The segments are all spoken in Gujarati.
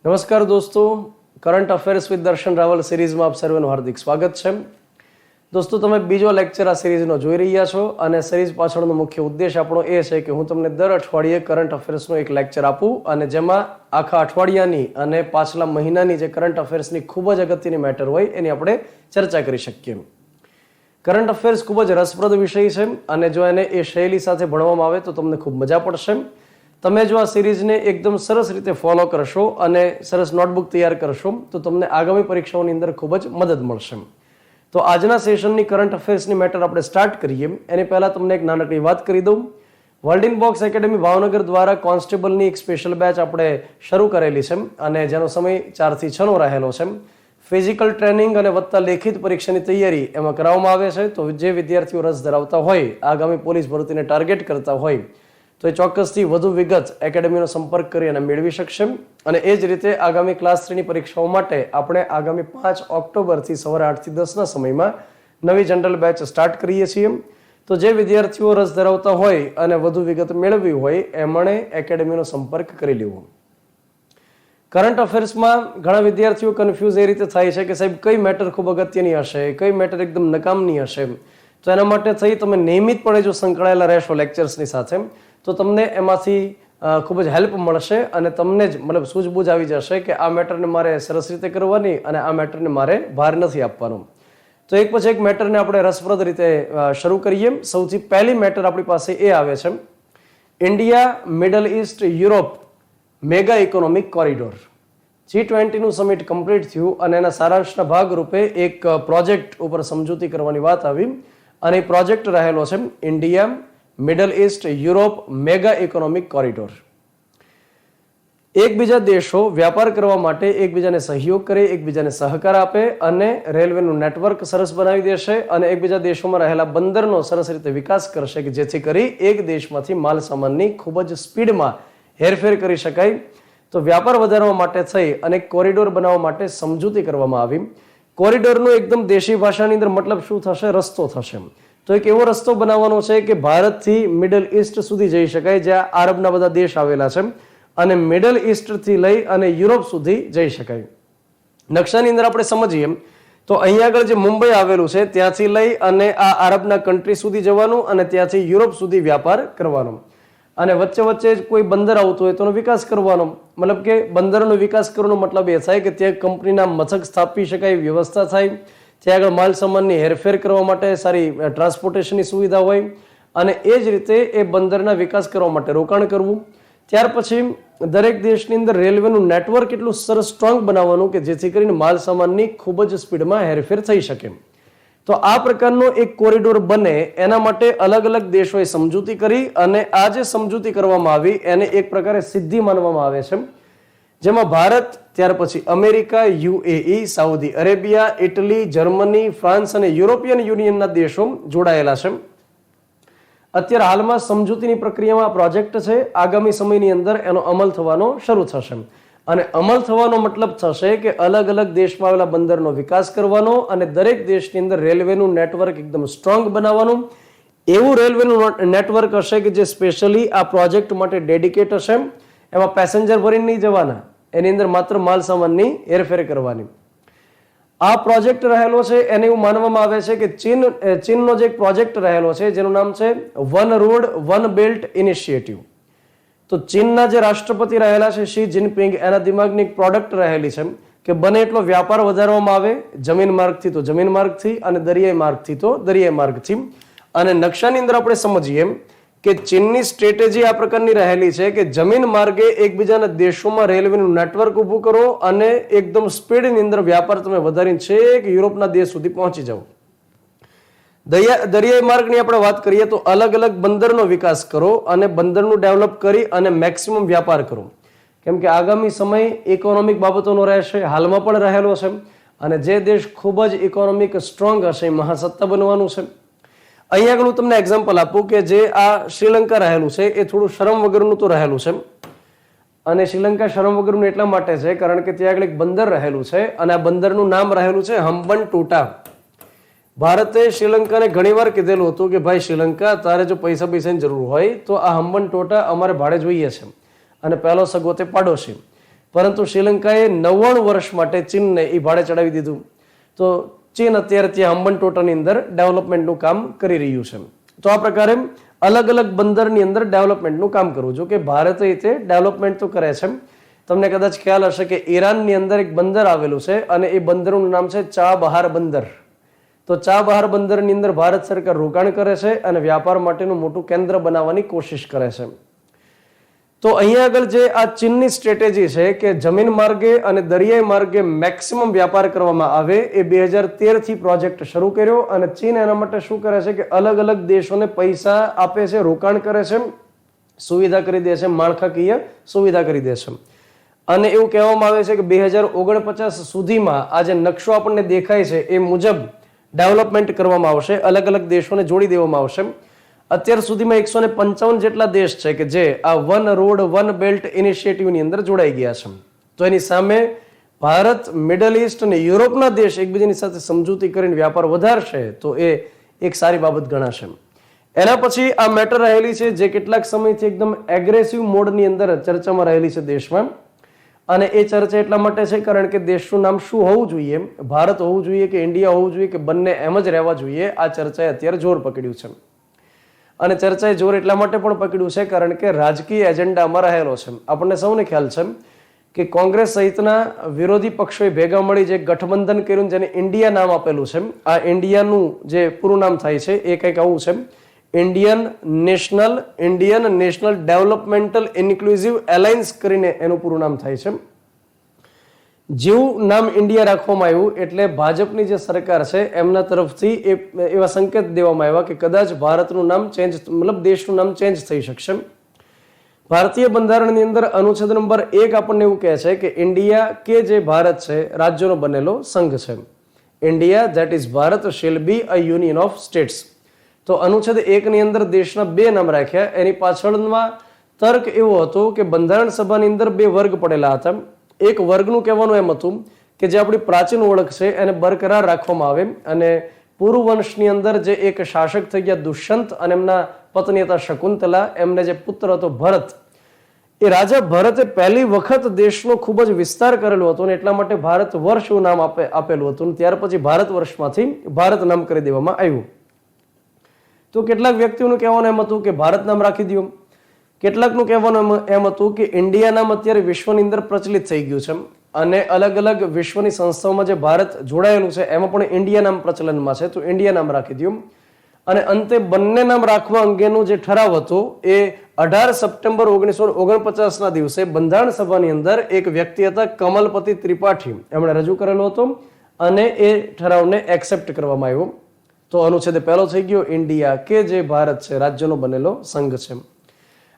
નમસ્કાર દોસ્તો, કરંટ અફેર્સ વિથ દર્શન રાવલ સિરીઝમાં આપ સર્વેનું હાર્દિક સ્વાગત છે. દોસ્તો, તમે બીજો લેક્ચર આ સિરીઝનો જોઈ રહ્યા છો અને સિરીઝ પાછળનો મુખ્ય ઉદ્દેશ આપણો એ છે કે હું તમને દર અઠવાડિયે કરંટ અફેર્સનો એક લેક્ચર આપું અને જેમાં આખા અઠવાડિયાની અને પાછલા મહિનાની જે કરંટ અફેર્સની ખૂબ જ અગત્યની મેટર હોય એની આપણે ચર્ચા કરી શકીએ. કરંટ અફેર્સ ખૂબ જ રસપ્રદ વિષય છે અને જો એને એ શૈલી સાથે ભણવામાં આવે તો તમને ખૂબ મજા પડશે. તમે જો આ સિરીઝને એકદમ સરસ રીતે ફોલો કરશો અને સરસ નોટબુક તૈયાર કરશો તો તમને આગામી પરીક્ષાઓની અંદર ખૂબ જ મદદ મળશે. તો આજના સેશનની કરંટ અફેર્સની મેટર આપણે સ્ટાર્ટ કરીએ એની પહેલાં તમને એક નાનકડી વાત કરી દઉં. World in box academy Bhavnagar દ્વારા કોન્સ્ટેબલની એક સ્પેશિયલ બેચ આપણે શરૂ કરેલી છે અને જેનો સમય 4 થી 6નો રહેલો છે. ફિઝિકલ ટ્રેનિંગ અને વત્તા લેખિત પરીક્ષાની તૈયારી એમાં કરવામાં આવે છે. તો જે વિદ્યાર્થીઓ રસ ધરાવતા હોય, આગામી પોલીસ ભરતીને ટાર્ગેટ કરતા હોય તો એ ચોક્કસથી વધુ વિગત એકેડેમીનો સંપર્ક કરી અને મેળવી શકશે. અને એ જ રીતે આગામી ક્લાસ 3ની પરીક્ષાઓ માટે આપણે આગામી 5 ઓક્ટોબરથી સવારે 8 થી 10ના સમયમાં નવી જનરલ બેચ સ્ટાર્ટ કરીએ છીએ. તો જે વિદ્યાર્થીઓ રસ ધરાવતા હોય અને વધુ વિગત મેળવવી હોય એમણે એકેડેમીનો સંપર્ક કરી લેવો. કરંટ અફેર્સમાં ઘણા વિદ્યાર્થીઓ કન્ફ્યુઝ એ રીતે થાય છે કે સાહેબ કઈ મેટર ખૂબ અગત્યની હશે, કઈ મેટર એકદમ નકામની હશે. તો એના માટે થઈ તમે નિયમિતપણે જો સંકળાયેલા રહેશો લેક્ચર્સની સાથે તો તમને એમાંથી ખૂબ જ હેલ્પ મળશે અને તમને જ મતલબ સૂઝબૂઝ આવી જશે કે આ મેટરને મારે સરસ રીતે કરવાની અને આ મેટરને મારે ભાર નથી આપવાનો. તો એક પછી એક મેટરને આપણે રસપ્રદ રીતે શરૂ કરીએ. સૌથી પહેલી મેટર આપણી પાસે એ આવે છે, India Middle East Europe mega economic corridor. G20નું સમિટ કમ્પ્લીટ થયું અને એના સારાંશના ભાગરૂપે એક પ્રોજેક્ટ ઉપર સમજૂતી કરવાની વાત આવી અને એ પ્રોજેક્ટ રહેલો છે India Middle East Europe mega economic corridor. એકબીજા દેશો વ્યાપાર કરવા માટે એકબીજાને સહયોગ કરે, એકબીજાને સહકાર આપે અને રેલવેનું નેટવર્ક સરસ બનાવી દેશે અને એકબીજા દેશોમાં રહેલા બંદરનો સરસ રીતે વિકાસ કરશે કે જેથી કરી એક દેશમાંથી માલ સામાનની ખૂબ જ સ્પીડમાં હેરફેર કરી શકાય. તો વ્યાપાર વધારવા માટે થઈ અને કોરિડોર બનાવવા માટે સમજૂતી કરવામાં આવી. કોરિડોરનો એકદમ દેશી ભાષાની અંદર મતલબ શું થશે? રસ્તો થશે. તો એક એવો રસ્તો બનાવવાનો છે કે ભારતથી મિડલ ઇસ્ટ સુધી જઈ શકાય, જ્યાં આરબના બધા દેશ આવેલા છે, અને મિડલ ઇસ્ટથી લઈ અને યુરોપ સુધી જઈ શકાય. નકશાની અંદર આપણે સમજીએ તો અહીંયા આગળ જે મુંબઈ આવેલું છે ત્યાંથી લઈ અને આ આરબના કન્ટ્રી સુધી જવાનું અને ત્યાંથી યુરોપ સુધી વ્યાપાર કરવાનો અને વચ્ચે વચ્ચે કોઈ બંદર આવતું હોય તો એનો વિકાસ કરવાનો. મતલબ કે બંદરનો વિકાસ કરવાનો મતલબ એ થાય કે ત્યાં કંપનીના મથક સ્થાપી શકાય, વ્યવસ્થા થાય, ત્યાં આગળ માલ સામાનની હેરફેર કરવા માટે સારી ટ્રાન્સપોર્ટેશનની સુવિધા હોય અને એ જ રીતે એ બંદરના વિકાસ કરવા માટે રોકાણ કરવું. ત્યાર પછી દરેક દેશની અંદર રેલવેનું નેટવર્ક એટલું સરસ સ્ટ્રોંગ બનાવવાનું કે જેથી કરીને માલ સામાનની ખૂબ જ સ્પીડમાં હેરફેર થઈ શકે. તો આ પ્રકારનો એક કોરિડોર બને એના માટે અલગ અલગ દેશોએ સમજૂતી કરી અને આ જે સમજૂતી કરવામાં આવી એને એક પ્રકારે સિદ્ધિ માનવામાં આવે છે, જેમાં ભારત, ત્યાર પછી America, UAE, Saudi Arabia, Italy, Germany, France અને યુરોપિયન યુનિયનના દેશો જોડાયેલા છે. અત્યારે હાલમાં સમજૂતીની પ્રક્રિયામાં પ્રોજેક્ટ છે. આગામી સમયની અંદર એનો અમલ થવાનો શરૂ થશે અને અમલ થવાનો મતલબ થશે કે અલગ અલગ દેશમાં આવેલા બંદરનો વિકાસ કરવાનો અને દરેક દેશની અંદર રેલવેનું નેટવર્ક એકદમ સ્ટ્રોંગ બનાવવાનું. એવું રેલવેનું નેટવર્ક હશે કે જે સ્પેશિયલી આ પ્રોજેક્ટ માટે ડેડિકેટ હશે. એમાં પેસેન્જર ભરીને નહીં જવાના, એની અંદર માત્ર માલ સામાનની હેરફેર કરવાની. આ પ્રોજેક્ટ રહેલો છે એને એવું માનવામાં આવે છે કે ચીનનો જે એક પ્રોજેક્ટ રહેલો છે જેનું નામ છે one road one belt initiative. તો ચીનના જે રાષ્ટ્રપતિ રહેલા છે શી જિનપિંગ, એના દિમાગની એક પ્રોડક્ટ રહેલી છે કે બને એટલો વ્યાપાર વધારવામાં આવે, જમીન માર્ગથી તો જમીન માર્ગથી અને દરિયાઈ માર્ગથી તો દરિયાઈ માર્ગથી. અને નકશાની અંદર આપણે સમજીએ કે ચીનની સ્ટ્રેટેજી આ પ્રકારની રહેલી છે કે જમીન માર્ગે એકબીજાના દેશોમાં રેલવેનું નેટવર્ક ઊભું કરો અને એકદમ સ્પીડની અંદર વ્યાપાર તમે વધારીને છેક યુરોપના દેશ સુધી પહોંચી જાઓ. દરિયાઈ માર્ગની આપણે વાત કરીએ તો અલગ અલગ બંદરનો વિકાસ કરો અને બંદરનું ડેવલપ કરી અને મેક્સિમમ વ્યાપાર કરો. કેમ કે આગામી સમય ઇકોનોમિક બાબતોનો રહેશે, હાલમાં પણ રહેલો છે અને જે દેશ ખૂબ જ ઇકોનોમિક સ્ટ્રોંગ હશે એ મહાસત્તા બનવાનું છે. અહીંયા આગળ હું તમને એક્ઝામ્પલ આપું કે જે આ શ્રીલંકા રહેલું છે એ થોડું શરમ વગરનું તો રહેલું છે અને શ્રીલંકા શરમ વગરનું એટલા માટે છે કારણ કે ત્યાં આગળ એક બંદર રહેલું છે અને આ બંદરનું નામ રહેલું છે હમ્બનટોટા. ભારતે શ્રીલંકાને ઘણીવાર કીધેલું હતું કે ભાઈ શ્રીલંકા, તારે જો પૈસાની જરૂર હોય તો આ હમ્બનટોટા અમારે ભાડે જોઈએ છે અને પહેલો સગવડ પાડોશી. પરંતુ શ્રીલંકાએ 99 વર્ષ માટે ચીનને એ ભાડે ચડાવી દીધું. તો ચીન અત્યારે ત્યાં હમ્બનટોટાની અંદર ડેવલપમેન્ટનું કામ કરી રહ્યું છે. તો આ પ્રકારે અલગ અલગ બંદરની અંદર ડેવલપમેન્ટનું કામ કરવું. જો કે ભારત રીતે ડેવલપમેન્ટ તો કરે છે. તમને કદાચ ખ્યાલ હશે કે ઈરાનની અંદર એક બંદર આવેલું છે અને એ બંદરનું નામ છે ચાબહાર બંદર. તો ચાબહાર બંદરની અંદર ભારત સરકાર રોકાણ કરે છે અને વ્યાપાર માટેનું મોટું કેન્દ્ર બનાવવાની કોશિશ કરે છે. તો અહીંયા આગળ જે આ ચીનની સ્ટ્રેટેજી છે કે જમીન માર્ગે અને દરિયાઈ માર્ગે મેક્સિમમ વ્યાપાર કરવામાં આવે, એ 2013 થી પ્રોજેક્ટ શરૂ કર્યો અને ચીન એના માટે શું કરે છે કે અલગ અલગ દેશોને પૈસા આપે છે, રોકાણ કરે છે, સુવિધા કરી દે છે, માળખાકીય સુવિધા કરી દે છે. અને એવું કહેવામાં આવે છે કે 2049 સુધીમાં આ જે નકશો આપણને દેખાય છે એ મુજબ ડેવલપમેન્ટ કરવામાં આવશે, અલગ અલગ દેશોને જોડી દેવામાં આવશે. અત્યાર સુધીમાં 155 જેટલા દેશ છે કે જે આ વન રોડ વન બેલ્ટ ઇનિશિયેટિવની અંદર જોડાઈ ગયા છે. તો એની સામે ભારત, મિડલ ઇસ્ટ અને યુરોપના દેશ એકબીજાની સાથે સમજૂતી કરીને વ્યાપાર વધારશે તો એ એક સારી બાબત ગણાશે. એના પછી આ મેટર રહેલી છે જે કેટલાક સમયથી એકદમ એગ્રેસિવ મોડની અંદર ચર્ચામાં રહેલી છે દેશમાં. અને એ ચર્ચા એટલા માટે છે કારણ કે દેશનું નામ શું હોવું જોઈએ, ભારત હોવું જોઈએ કે ઇન્ડિયા હોવું જોઈએ કે બંને એમ જ રહેવા જોઈએ, આ ચર્ચાએ અત્યારે જોર પકડ્યું છે. અને ચર્ચાએ જોર એટલા માટે પણ પકડ્યું છે કારણ કે રાજકીય એજન્ડામાં રહેલો છે. આપણને સૌને ખ્યાલ છે કે કોંગ્રેસ સહિતના વિરોધી પક્ષોએ ભેગા મળી જે ગઠબંધન કર્યું જેને ઇન્ડિયા નામ આપેલું છે. આ ઇન્ડિયાનું જે પૂરું નામ થાય છે એ કંઈક આવું છે, Indian national developmental inclusive alliance કરીને એનું પૂરું નામ થાય છે. જેવું નામ ઇન્ડિયા રાખવામાં આવ્યું એટલે ભાજપની જે સરકાર છે એમના તરફથી એવા સંકેત દેવામાં આવ્યા કે કદાચ ભારતનું નામ દેશનું નામ ચેન્જ થઈ શકશે. ભારતીય બંધારણની અંદર અનુચ્છેદ નંબર 1 આપણને એવું કહે છે કે ઇન્ડિયા કે જે ભારત છે રાજ્યોનો બનેલો સંઘ છે. India that is Bharat shall be a union of states. તો અનુચ્છેદ 1 ની અંદર દેશના 2 નામ રાખ્યા. એની પાછળમાં તર્ક એવો હતો કે બંધારણ સભાની અંદર 2 વર્ગ પડેલા હતા. એક વર્ગનું કહેવાનું એમ હતું કે જે આપણી પ્રાચીન ઓળખ છે એને બરકરાર રાખવામાં આવે અને પૂર્વ વંશની અંદર જે એક શાસક થઈ ગયા દુષ્યંત અને એમના પત્ની હતા શકુંતલા, એમને જે પુત્ર હતો ભરત, એ રાજા ભરતે પહેલી વખત દેશનો ખૂબ જ વિસ્તાર કરેલો હતો અને એટલા માટે ભારત વર્ષ એવું નામ આપેલું હતું. ત્યાર પછી ભારત વર્ષમાંથી ભારત નામ કરી દેવામાં આવ્યું. તો કેટલાક વ્યક્તિઓનું કહેવાનું એમ હતું કે ભારત નામ રાખી દો, કેટલાકનું કહેવાનું એમ હતું કે ઇન્ડિયા નામ અત્યારે વિશ્વની અંદર પ્રચલિત થઈ ગયું છે અને અલગ અલગ વિશ્વની સંસ્થાઓમાં જે ભારત જોડાયેલું છે એમાં પણ ઇન્ડિયા નામ પ્રચલનમાં છે, તો ઇન્ડિયા નામ રાખી દો. અને અંતે બંને નામ રાખવા અંગેનો જે ઠરાવ હતો એ 18 સપ્ટેમ્બર 1949ના દિવસે બંધારણ સભાની અંદર એક વ્યક્તિ હતા કમલપતિ ત્રિપાઠી, એમણે રજૂ કરેલો હતો અને એ ઠરાવને એક્સેપ્ટ કરવામાં આવ્યો. તો અનુચ્છેદ 1 થઈ ગયો ઇન્ડિયા કે જે ભારત છે રાજ્યનો બનેલો સંઘ છે.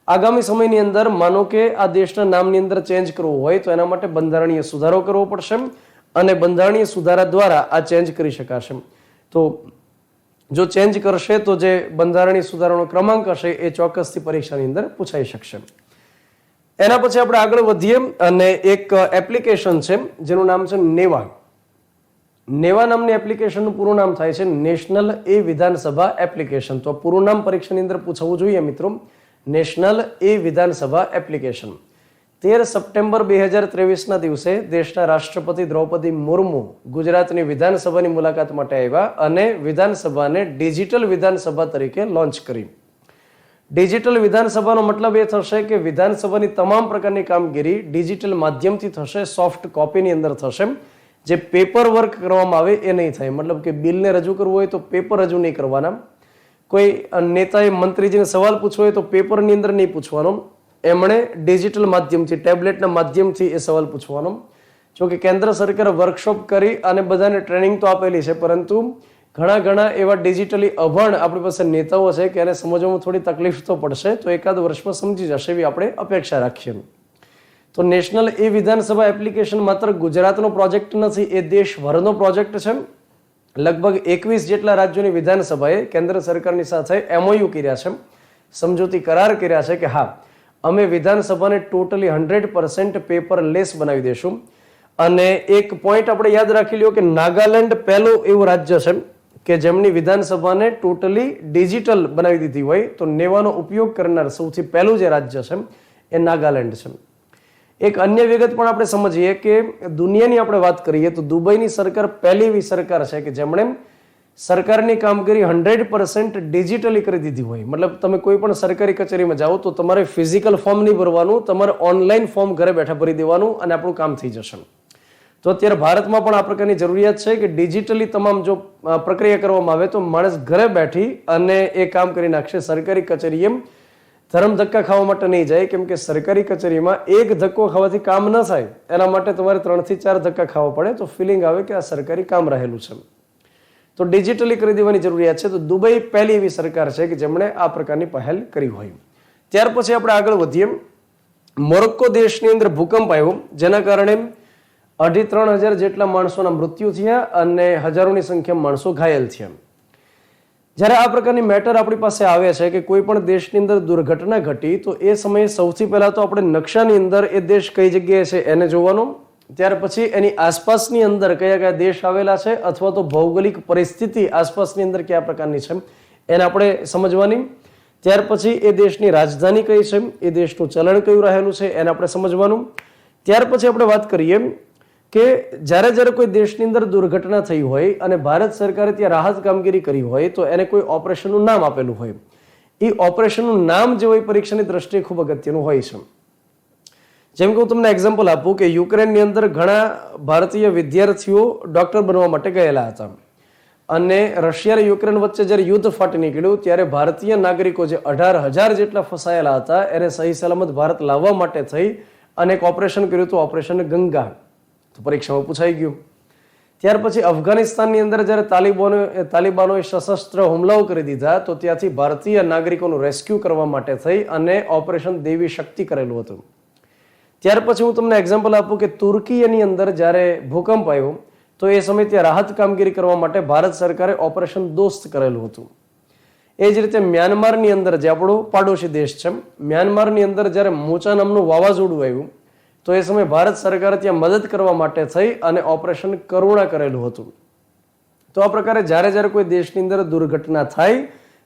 આગામી સમયની અંદર માનો કે આ દેશના નામની અંદર ચેન્જ કરવું હોય તો એના માટે બંધારણીય સુધારો કરવો પડશે અને બંધારણીય સુધારા દ્વારા આ ચેન્જ કરી શકાશે. તો જો ચેન્જ કરશે તો જે બંધારણીય સુધારાનો ક્રમાંક હશે એ ચોક્કસથી પરીક્ષાની અંદર પૂછાઈ શકશે. એના પછી આપણે આગળ વધીએ અને એક એપ્લિકેશન છે જેનું નામ છે નેવા. નેવા નામની એપ્લિકેશનનું પૂરું નામ થાય છે નેશનલ એ વિધાનસભા એપ્લિકેશન. તો પૂરું નામ પરીક્ષાની અંદર પૂછવું જોઈએ મિત્રો, નેશનલ એ વિધાનસભા એપ્લિકેશન. 13 સપ્ટેમ્બર 2023ના દિવસે દેશના રાષ્ટ્રપતિ દ્રૌપદી મુર્મુ ગુજરાતની વિધાનસભાની મુલાકાત માટે આવ્યા અને વિધાનસભાને ડિજિટલ વિધાનસભા તરીકે લોન્ચ કરી. ડિજિટલ વિધાનસભાનો મતલબ એ થશે કે વિધાનસભાની તમામ પ્રકારની કામગીરી ડિજિટલ માધ્યમથી થશે, સોફ્ટ કોપીની અંદર થશે. જે પેપર વર્ક કરવામાં આવે એ નહીં થાય. મતલબ કે બિલને રજૂ કરવું હોય તો પેપર રજૂ નહીં કરવાના, કોઈ નેતાએ મંત્રીજીને સવાલ પૂછવો હોય તો પેપરની અંદર નહીં પૂછવાનો, એમણે ડિજિટલ માધ્યમથી ટેબ્લેટના માધ્યમથી એ સવાલ પૂછવાનો. જો કે કેન્દ્ર સરકારે વર્કશોપ કરી અને બધાને ટ્રેનિંગ તો આપેલી છે, પરંતુ ઘણા એવા ડિજિટલી અભણ આપણી પાસે નેતાઓ છે કે એને સમજવામાં થોડી તકલીફ તો પડશે, તો એકાદ વર્ષમાં સમજી જશે એવી આપણે અપેક્ષા રાખીએ. તો નેશનલ એ વિધાનસભા એપ્લિકેશન માત્ર ગુજરાતનો પ્રોજેક્ટ નથી, એ દેશભરનો પ્રોજેક્ટ છે. લગભગ 21 જેટલા રાજ્યોની વિધાનસભાએ કેન્દ્ર સરકારની સાથે MOU કર્યા છે, સમજૂતી કરાર કર્યા છે કે હા અમે વિધાનસભાને ટોટલી 100% પેપરલેસ બનાવી દઈશું. અને એક પોઈન્ટ આપણે યાદ રાખી લ્યો કે નાગાલેન્ડ પહેલું એવું રાજ્ય છે કે જેમની વિધાનસભાને ટોટલી ડિજિટલ બનાવી દીધી હોય. તો નેવાનો ઉપયોગ કરનાર સૌથી પહેલું જે રાજ્ય છે એ નાગાલેન્ડ છે. એક અન્ય વિગત પણ આપણે સમજીએ કે દુનિયાની આપણે વાત કરીએ તો દુબઈની સરકાર પહેલી એવી સરકાર છે કે જેમણે સરકારની કામગીરી 100% ડિજિટલી કરી દીધી હોય. મતલબ તમે કોઈ પણ સરકારી કચેરીમાં જાઓ તો તમારે ફિઝિકલ ફોર્મ નહીં ભરવાનું, તમારે ઓનલાઈન ફોર્મ ઘરે બેઠા ભરી દેવાનું અને આપણું કામ થઈ જશે. તો અત્યારે ભારતમાં પણ આ પ્રકારની જરૂરિયાત છે કે ડિજિટલી તમામ જો પ્રક્રિયા કરવામાં આવે તો માણસ ઘરે બેઠી અને એ કામ કરી નાખશે. સરકારી કચેરી એમ ધરમ ધક્કા ખાવા માટે નહીં જાય, કેમ કે સરકારી કચેરીમાં એક ધક્કો ખાવાથી કામ ન થાય, એના માટે તમારે 3 થી 4 ધક્કા ખાવા પડે તો ફિલિંગ આવે કે આ સરકારી કામ રહેલું છે. તો ડિજિટલી કરી દેવાની જરૂરિયાત છે. તો દુબઈ પહેલી એવી સરકાર છે કે જેમણે આ પ્રકારની પહેલ કરી હોય. ત્યાર પછી આપણે આગળ વધીએ. મોરોક્કો દેશની અંદર ભૂકંપ આવ્યો, જેના કારણે 2,500 જેટલા માણસોના મૃત્યુ થયા અને હજારોની સંખ્યામાં માણસો ઘાયલ થયા. જ્યારે આ પ્રકારની મેટર આપણી પાસે આવે છે કે કોઈ પણ દેશની અંદર દુર્ઘટના ઘટી તો એ સમયે સૌથી પહેલા તો આપણે નકશાની અંદર એ દેશ કઈ જગ્યાએ છે એને જોવાનો, ત્યાર પછી એની આસપાસની અંદર કયા કયા દેશ આવેલા છે અથવા તો ભૌગોલિક પરિસ્થિતિ આસપાસની અંદર કયા પ્રકારની છે એને આપણે સમજવાની. ત્યાર પછી એ દેશની રાજધાની કઈ છે, એ દેશનું ચલણ કયું રહેલું છે એને આપણે સમજવાનું. ત્યાર પછી આપણે વાત કરીએ કે જ્યારે કોઈ દેશની અંદર દુર્ઘટના થઈ હોય અને ભારત સરકારે ત્યાં રાહત કામગીરી કરી હોય તો એને કોઈ ઓપરેશનનું નામ આપેલું હોય. એ ઓપરેશનનું નામ જે હોય પરીક્ષાની દ્રષ્ટિએ ખૂબ અગત્યનું હોય છે. જેમ કે હું તમને એક્ઝામ્પલ આપું કે યુક્રેનની અંદર ઘણા ભારતીય વિદ્યાર્થીઓ ડોક્ટર બનવા માટે ગયેલા હતા અને રશિયા અને યુક્રેન વચ્ચે જ્યારે યુદ્ધ ફાટી નીકળ્યું ત્યારે ભારતીય નાગરિકો જે 18,000 જેટલા ફસાયેલા હતા એને સહી સલામત ભારત લાવવા માટે થઈ અને એક ઓપરેશન કર્યું હતું, ઓપરેશન ગંગા. તો પરીક્ષામાં પૂછાઈ ગયું. ત્યાર પછી અફઘાનિસ્તાનની અંદર જ્યારે તાલિબાનોએ સશસ્ત્ર હુમલાઓ કરી દીધા તો ત્યાંથી ભારતીય નાગરિકોનું રેસ્ક્યુ કરવા માટે થઈ અને ઓપરેશન દેવી શક્તિ કરેલું હતું. ત્યાર પછી હું તમને એક્ઝામ્પલ આપું કે તુર્કીની અંદર જ્યારે ભૂકંપ આવ્યો તો એ સમયે ત્યાં રાહત કામગીરી કરવા માટે ભારત સરકારે ઓપરેશન દોસ્ત કરેલું હતું. એ જ રીતે મ્યાનમારની અંદર જે આપણો પાડોશી દેશ છે, મ્યાનમારની અંદર જ્યારે મોચા નામનું વાવાઝોડું આવ્યું તો એ સમયે ભારત સરકારે ત્યાં મદદ કરવા માટે થઈ અને ઓપરેશન કરુણા કરેલું હતું. તો આ પ્રકારે જ્યારે કોઈ દેશની અંદર દુર્ઘટના થાય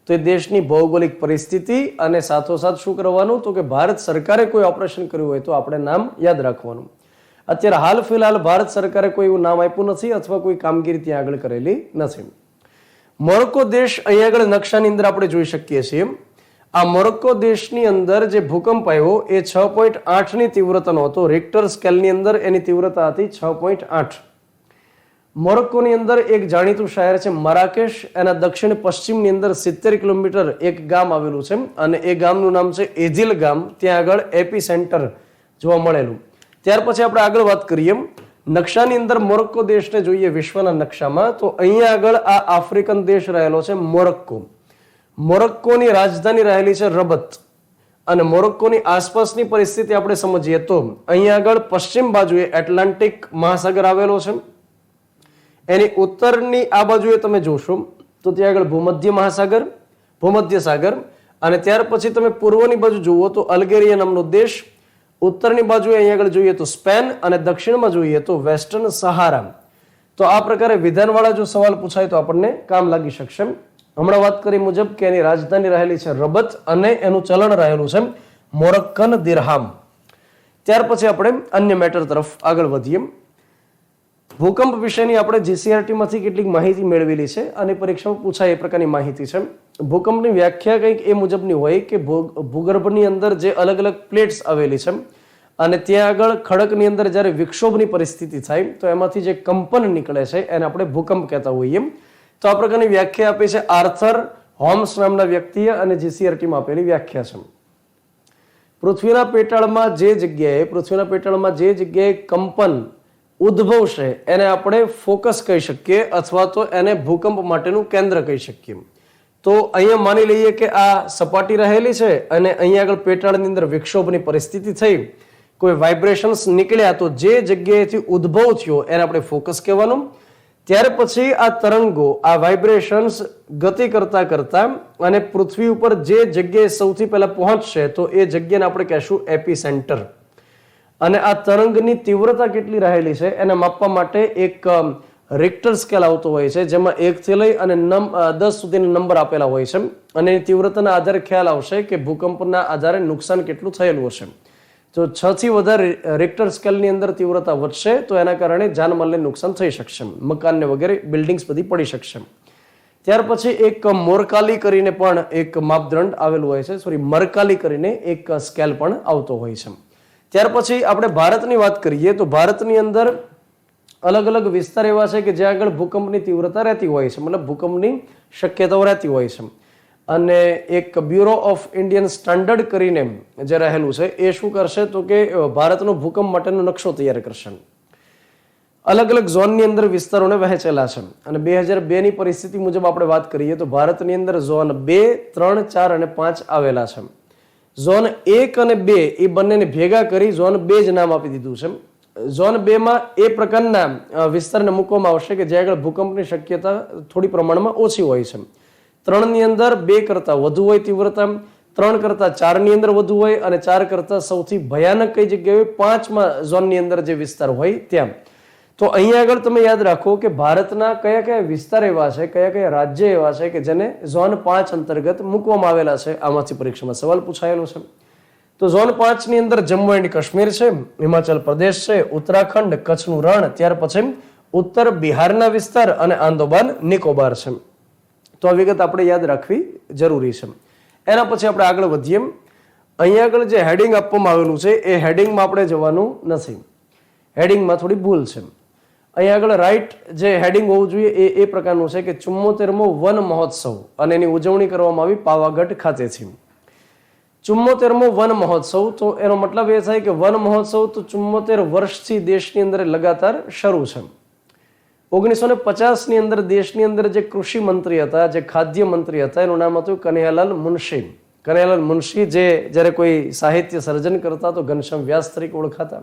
તો એ દેશની ભૌગોલિક પરિસ્થિતિ અને સાથોસાથ શું કરવાનું તો કે ભારત સરકારે કોઈ ઓપરેશન કર્યું હોય તો આપણે નામ યાદ રાખવાનું. અત્યારે હાલ ફિલહાલ ભારત સરકારે કોઈ એવું નામ આપ્યું નથી અથવા કોઈ કામગીરી ત્યાં આગળ કરેલી નથી. મોરોક્કો દેશ અહીં આગળ નકશાની અંદર આપણે જોઈ શકીએ છીએ. આ મોરોક્કો દેશની અંદર જે ભૂકંપ આવ્યો એ 6.8ની તીવ્રતાનો હતો. રિક્ટર સ્કેલની અંદર એની તીવ્રતા હતી 6.8. મોરોક્કોની અંદર એક જાણીતું શહેર છે મરાકેશ, એના દક્ષિણ પશ્ચિમની અંદર 70 કિલોમીટર એક ગામ આવેલું છે અને એ ગામનું નામ છે એઝિલ ગામ. ત્યાં આગળ એપી સેન્ટર જોવા મળેલું. ત્યાર પછી આપણે આગળ વાત કરીએ. નકશાની અંદર મોરોક્કો દેશને જોઈએ વિશ્વના નકશામાં તો અહીંયા આગળ આ આફ્રિકન દેશ રહેલો છે મોરોક્કો. મોરોક્કોની રાજધાની રહેલી છે રબત અને મોરોક્કોની આસપાસની પરિસ્થિતિ આપણે સમજીએ તો અહીંયા આગળ પશ્ચિમ બાજુએ એટલાન્ટિક મહાસાગર આવેલો છે. એની ઉત્તરની આ બાજુએ તમે જોશો તો ત્યાં આગળ ભૂમધ્ય સાગર અને ત્યાર પછી તમે પૂર્વની બાજુ જુઓ તો અલ્ગેરિયા નામનો દેશ, ઉત્તરની બાજુએ અહીંયા આગળ જોઈએ તો સ્પેન અને દક્ષિણમાં જોઈએ તો વેસ્ટર્ન સહારા. તો આ પ્રકારે વિધાનવાળા જો સવાલ પૂછાય તો આપણને કામ લાગી શકશે. હમણાં વાત કરી મુજબ કે એની રાજધાની રહેલી છે રબત અને એનું ચલણ રહેલું છે મોરક્કન દિરહામ. ત્યાર પછી આપણે અન્ય મેટર તરફ આગળ વધીએ. ભૂકંપ વિશેની આપણે જીસીઆરટી માંથી કેટલીક માહિતી મેળવેલી છે અને પરીક્ષામાં પૂછાય એ પ્રકારની માહિતી છે. ભૂકંપની વ્યાખ્યા કંઈક એ મુજબની હોય કે ભૂગર્ભની અંદર જે અલગ અલગ પ્લેટ્સ આવેલી છે અને ત્યાં આગળ ખડકની અંદર જ્યારે વિક્ષોભની પરિસ્થિતિ થાય તો એમાંથી જે કંપન નીકળે છે એને આપણે ભૂકંપ કહેતા હોઈએ. તો આ પ્રકારની વ્યાખ્યા આપી છે આર્થર હોમ્સ નામના વ્યક્તિએ અને જીસીઆરટીમાં આપેલી વ્યાખ્યા છે. પૃથ્વીના પેટાળમાં જે જગ્યાએ કંપન ઉદ્ભવશે એને આપણે ફોકસ કહી શકીએ અથવા તો એને ભૂકંપ માટેનું કેન્દ્ર કહી શકીએ. તો અહીંયા માની લઈએ કે આ સપાટી રહેલી છે અને અહીંયા આગળ પેટાળની અંદર વિક્ષોભની પરિસ્થિતિ થઈ, કોઈ વાઇબ્રેશન્સ નીકળ્યા તો જે જગ્યાએથી ઉદ્ભવ થયો એને આપણે ફોકસ કહેવાનું. ત્યાર પછી આ તરંગો આ વાઇબ્રેશન્સ ગતિ કરતા કરતા અને પૃથ્વી ઉપર જે જગ્યાએ સૌથી પહેલા પહોંચશે તો એ જગ્યાને આપણે કહેશું એપી સેન્ટર. અને આ તરંગની તીવ્રતા કેટલી રહેલી છે એને માપવા માટે એક રિક્ટર સ્કેલ આવતો હોય છે જેમાં 1 થી લઈ અને 10 સુધીના નંબર આપેલા હોય છે અને એની તીવ્રતાના આધારે ખ્યાલ આવશે કે ભૂકંપના આધારે નુકસાન કેટલું થયેલું હશે. જો 6 થી વધારે રિક્ટર સ્કેલની અંદર તીવ્રતા વધશે તો એના કારણે જાનમાલને નુકસાન થઈ શકશે, મકાનને વગેરે બિલ્ડિંગ્સ બધી પડી શકશે. ત્યાર પછી એક મોરકાલી કરીને પણ એક માપદંડ આવેલું હોય છે, મરકાલી કરીને એક સ્કેલ પણ આવતો હોય છે. ત્યાર પછી આપણે ભારતની વાત કરીએ તો ભારતની અંદર અલગ અલગ વિસ્તાર એવા છે કે જ્યાં આગળ ભૂકંપની તીવ્રતા રહેતી હોય છે, મતલબ ભૂકંપની શક્યતાઓ રહેતી હોય છે. અને એક બ્યુરો ઓફ ઇન્ડિયન સ્ટાન્ડર્ડ કરીને જે રહેલું છે એ શું કરશે તો કે ભારતનો ભૂકંપ માટેનો નકશો તૈયાર કરશે. અલગ અલગ ઝોનની અંદર વિસ્તારોને વહેંચેલા છે અને 2002 ની પરિસ્થિતિ મુજબ આપણે વાત કરીએ તો ભારતની અંદર ઝોન 2, 3, 4 અને 5 આવેલા છે. ઝોન 1 અને 2 એ બંનેને ભેગા કરી ઝોન 2 જ નામ આપી દીધું છે. ઝોન 2 માં એ પ્રકારના વિસ્તારને મૂકવામાં આવશે કે જ્યાં આગળ ભૂકંપની શક્યતા થોડી પ્રમાણમાં ઓછી હોય છે. 3 ની અંદર 2 કરતા વધુ હોય તીવ્રતા, 3 કરતા 4 ની અંદર વધુ હોય અને 4 કરતા સૌથી ભયાનક કઈ જગ્યાએ 5માં ઝોનની અંદર જે વિસ્તાર હોય ત્યાં. તો અહીંયા આગળ તમે યાદ રાખો કે ભારતના કયા કયા વિસ્તાર એવા છે, કયા કયા રાજ્ય એવા છે કે જેને ઝોન 5 અંતર્ગત મૂકવામાં આવેલા છે. આમાંથી પરીક્ષામાં સવાલ પૂછાયેલો છે. તો ઝોન 5 ની અંદર જમ્મુ એન્ડ કાશ્મીર છે, હિમાચલ પ્રદેશ છે, ઉત્તરાખંડ, કચ્છનું રણ, ત્યાર પછી ઉત્તર બિહારના વિસ્તાર અને આંદોમાન નિકોબાર છે. તો આ વિગત આપણે યાદ રાખવી જરૂરી છે. એના પછી આપણે આગળ વધીએ. અહીંયા આગળ જે હેડિંગ આપવામાં આવેલું છે એ હેડિંગમાં આપણે જવાનું નથી, હેડિંગમાં થોડી ભૂલ છે. અહીંયા આગળ રાઈટ જે હેડિંગ હોવું જોઈએ એ પ્રકારનું છે કે 74મો વન મહોત્સવ અને એની ઉજવણી કરવામાં આવી પાવાગઢ ખાતેથી. 74મો વન મહોત્સવ, તો એનો મતલબ એ થાય કે વન મહોત્સવ તો 74 વર્ષથી દેશની અંદર લગાતાર શરૂ છે. 1950 ની અંદર દેશની અંદર જે કૃષિ મંત્રી હતા, જે ખાદ્ય મંત્રી હતા, એનું નામ હતું કનૈયાલાલ મુનશી. કનૈયાલાલ મુનશી જે જ્યારે કોઈ સાહિત્ય સર્જન કરતા તો ઘનશ્યામ વ્યાસ તરીકે ઓળખાતા.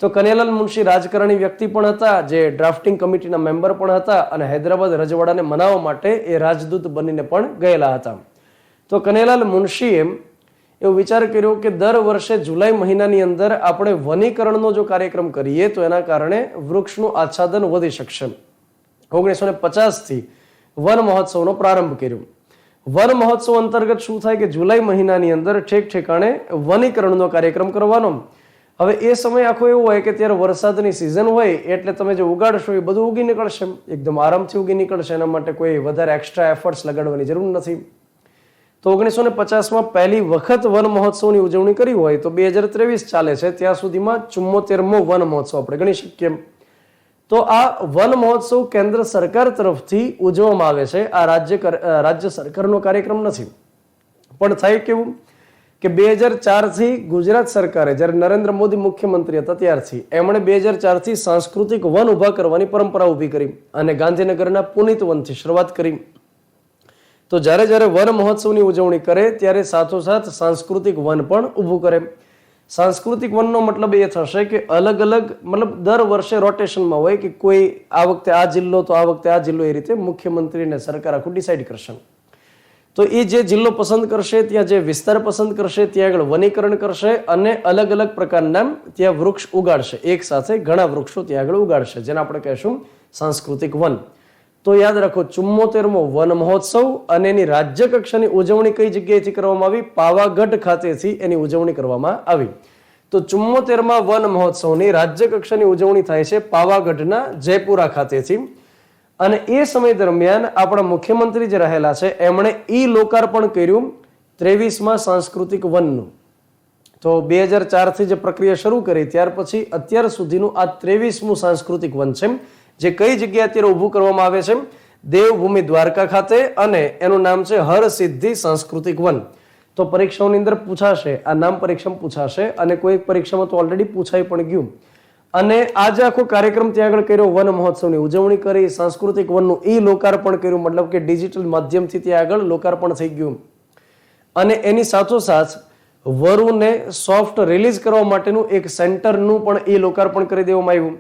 તો કનૈયાલાલ મુનશી રાજકારણી વ્યક્તિ પણ હતા, જે ડ્રાફ્ટિંગ કમિટીના મેમ્બર પણ હતા અને હૈદરાબાદ રજવાડાને મનાવવા માટે એ રાજદૂત બનીને પણ ગયેલા હતા. તો કનૈયાલાલ મુનશીએ એવો વિચાર કર્યો કે દર વર્ષે જુલાઈ મહિનાની અંદર આપણે વનીકરણનો જો કાર્યક્રમ કરીએ તો એના કારણે વૃક્ષનું આચ્છાદન વધી શકશે. 1950 થી વન મહોત્સવનો પ્રારંભ કર્યો. વન મહોત્સવ અંતર્ગત શું થાય કે જુલાઈ મહિનાની અંદર ઠેક ઠેકાણે વનીકરણનો કાર્યક્રમ કરવાનો. હવે એ સમય આખો એવો હોય કે ત્યારે વરસાદની સિઝન હોય એટલે તમે જે ઉગાડશો એ બધું ઉગી નીકળશે, એકદમ આરામથી ઉગી નીકળશે. એના માટે કોઈ વધારે એક્સ્ટ્રા એફર્ટ્સ લગાડવાની જરૂર નથી. તો 1950માં પહેલી વખત વન મહોત્સવની ઉજવણી કરી હોય તો 2023 ચાલે છે, ત્યાં સુધીમાં 74મો વન મહોત્સવ આપણે ગણી શકીએ. તો આ વન મહોત્સવ કેન્દ્ર સરકાર તરફથી ઉજવવામાં આવે છે, આ રાજ્ય સરકારનો કાર્યક્રમ નથી. પણ થાય કેવું કે 2004 થી ગુજરાત સરકારે, જ્યારે નરેન્દ્ર મોદી મુખ્યમંત્રી હતા ત્યારથી, એમણે 2004 થી સાંસ્કૃતિક વન ઉભા કરવાની પરંપરા ઊભી કરી અને ગાંધીનગરના પુનિત વનથી શરૂઆત કરી. તો જ્યારે જ્યારે વન મહોત્સવની ઉજવણી કરે ત્યારે સાથોસાથ સાંસ્કૃતિક વન પણ ઊભું કરે. સાંસ્કૃતિક વનનો મતલબ એ થશે કે અલગ અલગ, મતલબ દર વર્ષે રોટેશનમાં હોય કે કોઈ આ વખતે આ જિલ્લો તો આ વખતે આ જિલ્લો, એ રીતે મુખ્યમંત્રી અને સરકાર આખું ડિસાઈડ કરશે. તો એ જે જિલ્લો પસંદ કરશે, ત્યાં જે વિસ્તાર પસંદ કરશે, ત્યાં આગળ વનીકરણ કરશે અને અલગ અલગ પ્રકારના ત્યાં વૃક્ષ ઉગાડશે. એક સાથે ઘણા વૃક્ષો ત્યાં આગળ ઉગાડશે, જેને આપણે કહેશું સાંસ્કૃતિક વન. તો યાદ રાખો 74મો વન મહોત્સવ અને એની રાજ્ય કક્ષાની ઉજવણી કઈ જગ્યાએથી કરવામાં આવી? પાવાગઢ ખાતેથી એની ઉજવણી કરવામાં આવી. તો 74મા વન મહોત્સવની રાજ્ય કક્ષાની ઉજવણી થાય છે પાવાગઢના જયપુરા ખાતેથી. અને એ સમય દરમિયાન આપણા મુખ્યમંત્રી જે રહેલા છે એમણે લોકાર્પણ કર્યું 23મા સાંસ્કૃતિક વનનું. તો 2004 થી જે પ્રક્રિયા શરૂ કરી ત્યાર પછી અત્યાર સુધીનું આ 23મું સાંસ્કૃતિક વન છે, જે કઈ જગ્યાએ અત્યારે ઊભું કરવામાં આવે છે? દેવભૂમિ દ્વારકા ખાતે, અને એનું નામ છે હરસિદ્ધિ સાંસ્કૃતિક વન. તો પરીક્ષાઓની અંદર પૂછાશે, આ નામ પરીક્ષામાં પૂછાશે અને કોઈ પરીક્ષામાં તો ઓલરેડી પૂછાઈ પણ ગયું. અને આજે આખો કાર્યક્રમ ત્યાં આગળ કર્યો, વન મહોત્સવની ઉજવણી કરી, સાંસ્કૃતિક વનનું લોકાર્પણ કર્યું, મતલબ કે ડિજિટલ માધ્યમથી ત્યાં આગળ લોકાર્પણ થઈ ગયું. અને એની સાથોસાથ વરુને સોફ્ટ રિલીઝ કરવા માટેનું એક સેન્ટરનું પણ લોકાર્પણ કરી દેવામાં આવ્યું.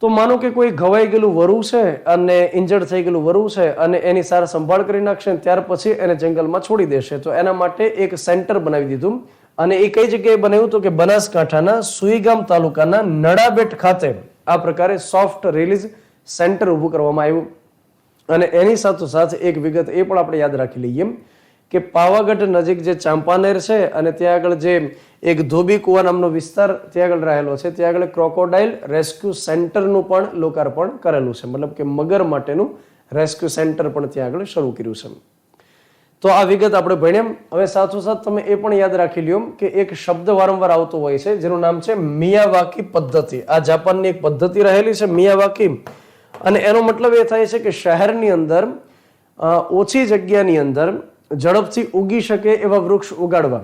તો માનો કે કોઈ ઘવાઈ ગયેલું વરુ છે અને ઇન્જર્ડ થઈ ગયેલું વરુ છે અને એની સાર સંભાળ કરી નાખશે, ત્યાર પછી એને જંગલમાં છોડી દેશે. તો એના માટે એક સેન્ટર બનાવી દીધું. અને એ કઈ જગ્યાએ બનાવ્યું? તો કે બનાસકાંઠાના સુઈગામ તાલુકાના નડાબેટ ખાતે આ પ્રકારે સોફ્ટ રિલીઝ સેન્ટર ઊભું કરવામાં આવ્યું. અને એની સાથોસાથ એક વિગત એ પણ આપણે યાદ રાખી લઈએ કે પાવાગઢ નજીક જે ચાંપાનેર છે અને ત્યાં આગળ જે એક ધોબી કુવા નામનો વિસ્તાર ત્યાં આગળ રહેલો છે, ત્યાં આગળ ક્રોકોડાઇલ રેસ્ક્યુ સેન્ટરનું પણ લોકાર્પણ કરેલું છે. મતલબ કે મગર માટેનું રેસ્ક્યુ સેન્ટર પણ ત્યાં આગળ શરૂ કર્યું છે. તો આ વિગત આપણે ભણ્યા. હવે સાથોસાથ તમે એ પણ યાદ રાખી લ્યો કે એક શબ્દ વારંવાર આવતો હોય છે જેનું નામ છે મિયાવાકી પદ્ધતિ. આ જાપાનની એક પદ્ધતિ રહેલી છે મિયાવાકી, અને એનો મતલબ એ થાય છે કે શહેરની અંદર ઓછી જગ્યાની અંદર ઝડપથી ઉગી શકે એવા વૃક્ષ ઉગાડવા.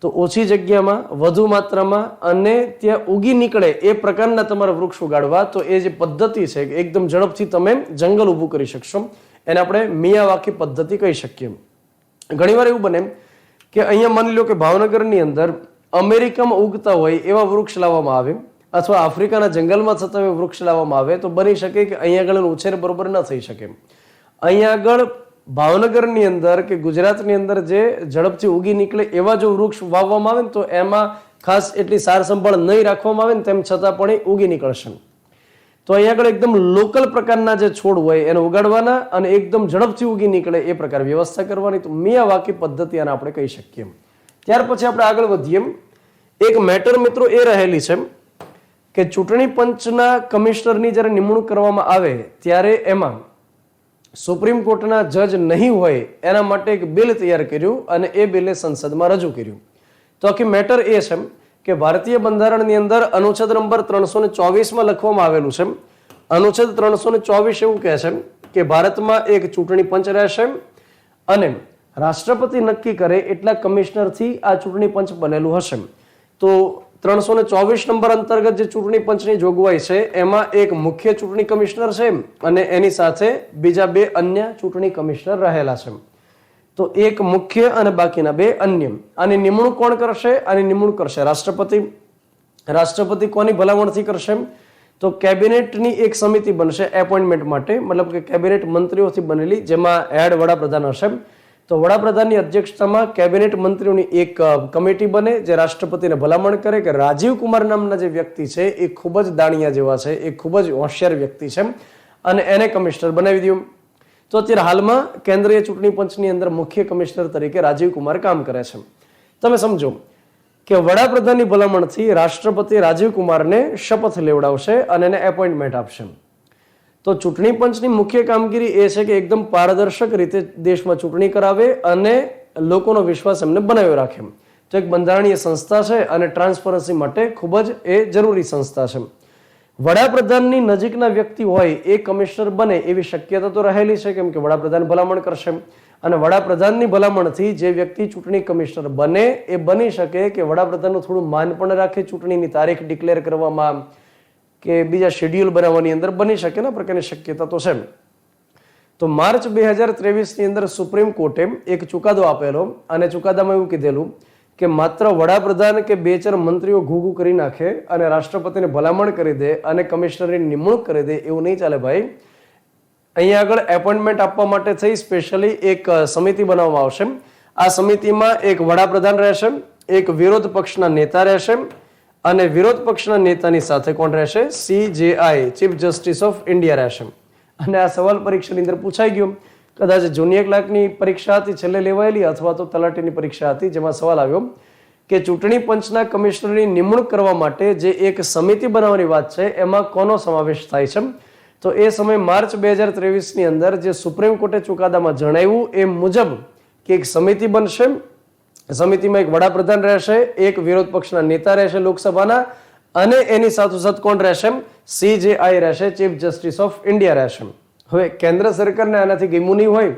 તો ઓછી જગ્યામાં વધુ માત્રામાં અને ત્યાં ઉગી નીકળે એ પ્રકારના તમારા વૃક્ષ ઉગાડવા. તો એ જે પદ્ધતિ છે એકદમ ઝડપથી તમે જંગલ ઊભું કરી શકશો, એને આપણે મિયાવાકી પદ્ધતિ કહી શકીએ. ઘણીવાર એવું બને કે અહીંયા માની લો કે ભાવનગરની અંદર અમેરિકામાં ઉગતા હોય એવા વૃક્ષ લાવવામાં આવે અથવા આફ્રિકાના જંગલમાં થતા એવા વૃક્ષ લાવવામાં આવે તો બની શકે કે અહીંયા આગળ ઉછેર બરોબર ન થઈ શકે. અહીંયા આગળ ભાવનગરની અંદર કે ગુજરાતની અંદર જે ઝડપથી ઉગી નીકળે એવા જો વૃક્ષ વાવવામાં આવે ને તો એમાં ખાસ એટલી સાર સંભાળ નહીં રાખવામાં આવે ને તેમ છતાં પણ એ ઉગી નીકળશે. તો અહીંયા આગળ એકદમ લોકલ પ્રકારના જે છોડ હોય એને ઉગાડવાના અને એકદમ ઝડપથી ઉગી નીકળે એ પ્રકાર વ્યવસ્થા કરવાની. તો મિયાવાકી પદ્ધતિ આને આપણે કહી શકીએ. ત્યાર પછી આપણે આગળ વધીએ. એક મેટર મિત્રો એ રહેલી છે કે ચૂંટણી પંચના કમિશનરની જ્યારે નિમણૂક કરવામાં આવે ત્યારે એમાં સુપ્રીમ કોર્ટના જજ નહીં હોય એના માટે એક બિલ તૈયાર કર્યું અને એ બિલે સંસદમાં રજૂ કર્યું. તો આખી મેટર એ છે કે ભારતીય બંધારણની અંદર અનુચ્છેદ નંબર 324માં લખવામાં આવેલું છે. અનુચ્છેદ 324 એવું કહે છે કે ભારતમાં એક ચૂંટણી પંચ રહેશે અને રાષ્ટ્રપતિ નક્કી કરે એટલા કમિશનરથી આ ચૂંટણી પંચ બનેલું હશે. તો 324 નંબર અંતર્ગત જે ચૂંટણી પંચની જોગવાઈ છે એમાં એક મુખ્ય ચૂંટણી કમિશનર છે અને એની સાથે બીજા 2 અન્ય ચૂંટણી કમિશનર રહેલા છે. તો એક મુખ્ય અને બાકીના 2 અન્ય. આની નિમણૂક કોણ કરશે? આની નિમણૂક કરશે રાષ્ટ્રપતિ. રાષ્ટ્રપતિ કોની ભલામણથી કરશે? તો કેબિનેટની એક સમિતિ બનશે એપોઇન્ટમેન્ટ માટે, મતલબ કે કેબિનેટ મંત્રીઓથી બનેલી, જેમાં હેડ વડાપ્રધાન હશે. તો વડાપ્રધાનની અધ્યક્ષતામાં કેબિનેટ મંત્રીઓની એક કમિટી બને જે રાષ્ટ્રપતિને ભલામણ કરે કે રાજીવ કુમાર નામના જે વ્યક્તિ છે એ ખૂબ જ દાણિયા જેવા છે, એ ખૂબ જ હોશિયાર વ્યક્તિ છે અને એને કમિશનર બનાવી દઉં. તો અત્યારે હાલમાં કેન્દ્રીય ચૂંટણી પંચની અંદર મુખ્ય કમિશનર તરીકે રાજીવ કુમાર કામ કરે છે. તમે સમજો કે વડાપ્રધાનની ભલામણથી રાષ્ટ્રપતિ રાજીવ કુમારને શપથ લેવડાવશે અને એને એપોઇન્ટમેન્ટ આપશે. તો ચૂંટણી પંચની મુખ્ય કામગીરી એ છે કે એકદમ પારદર્શક રીતે દેશમાં ચૂંટણી કરાવે અને લોકોનો વિશ્વાસ એમને બનાવી રાખે. તો એક બંધારણીય સંસ્થા છે અને ટ્રાન્સપરન્સી માટે ખૂબ જ એ જરૂરી સંસ્થા છે. વડાપ્રધાનની નજીકના વ્યક્તિ હોય એ કમિશનર બને એવી શક્યતા તો રહેલી છે, કેમ કે વડાપ્રધાન ભલામણ કરશે અને વડાપ્રધાનની ભલામણથી જે વ્યક્તિ ચૂંટણી કમિશનર બને એ બની શકે કે વડાપ્રધાનનું થોડું માન પણ રાખે ચૂંટણીની તારીખ ડિક્લેર કરવામાં કે બીજા શેડ્યુલ બનાવવાની અંદર બની શકે ને પ્રકારની શક્યતા તો છે. તો માર્ચ 2023ની અંદર સુપ્રીમ કોર્ટે એક ચુકાદો આપેલો અને ચુકાદામાં એવું કીધેલું કે માત્ર વડાપ્રધાન કે 2-4 મંત્રીઓ ઘૂઘું કરી નાખે અને રાષ્ટ્રપતિને ભલામણ કરી દે અને કમિશનરની નિમણૂક કરી દે એવું નહીં ચાલે ભાઈ. અહીંયા આગળ એપોઇન્ટમેન્ટ આપવા માટે થઈ સ્પેશિયલી એક સમિતિ બનાવવામાં આવશે. આ સમિતિમાં એક વડાપ્રધાન રહેશે, એક વિરોધ પક્ષના નેતા રહેશે અને વિરોધ પક્ષના નેતાની સાથે કોણ રહેશે? CJI, chief justice of India રહેશે. અને આ સવાલ પરીક્ષાની અંદર પૂછાઈ ગયો, કદાચ જુનિયર ક્લાર્કની પરીક્ષા હતી છેલ્લે લેવાયેલી અથવા તો તલાટીની પરીક્ષા હતી, જેમાં સવાલ આવ્યો કે ચૂંટણી પંચના કમિશનરની નિમણૂક કરવા માટે જે એક સમિતિ બનાવવાની વાત છે એમાં કોનો સમાવેશ થાય છે? તો એ સમય માર્ચ 2023ની અંદર જે સુપ્રીમ કોર્ટે ચુકાદામાં જણાવ્યું એ મુજબ કે એક સમિતિ બનશે. સમિતિમાં એક વડાપ્રધાન રહેશે, એક વિરોધ પક્ષના નેતા રહેશે લોકસભાના અને એની સાથોસાથ કોણ રહેશે? CJI રહેશે, ચીફ જસ્ટિસ ઓફ ઇન્ડિયા રહેશે. હવે કેન્દ્ર સરકારને આનાથી ગમ્યું નહીં હોય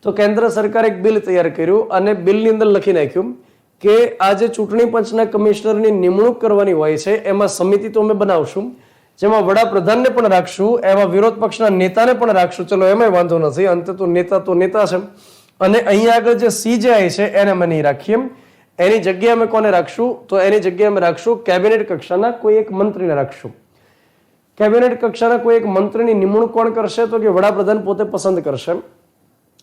તો કેન્દ્ર સરકારે એક બિલ તૈયાર કર્યું અને બિલની અંદર લખી નાખ્યું કે આ જે ચૂંટણી પંચના કમિશનરની નિમણૂક કરવાની હોય છે એમાં સમિતિ તો અમે બનાવશું, જેમાં વડાપ્રધાનને પણ રાખશું, એમાં વિરોધ પક્ષના નેતાને પણ રાખશું. ચલો એમાં વાંધો નથી, અંતે તો નેતા છે. અને અહીંયા આગળ જે CJI છે એને અમે નહીં રાખીએ, એની જગ્યાએ અમે કોને રાખશું? તો એની જગ્યાએ અમે રાખશું કેબિનેટ કક્ષાના કોઈ એક મંત્રીને રાખશું. કેબિનેટ કક્ષાના કોઈ એક મંત્રીની નિમણૂક કોણ કરશે? તો કે વડાપ્રધાન પોતે પસંદ કરશે.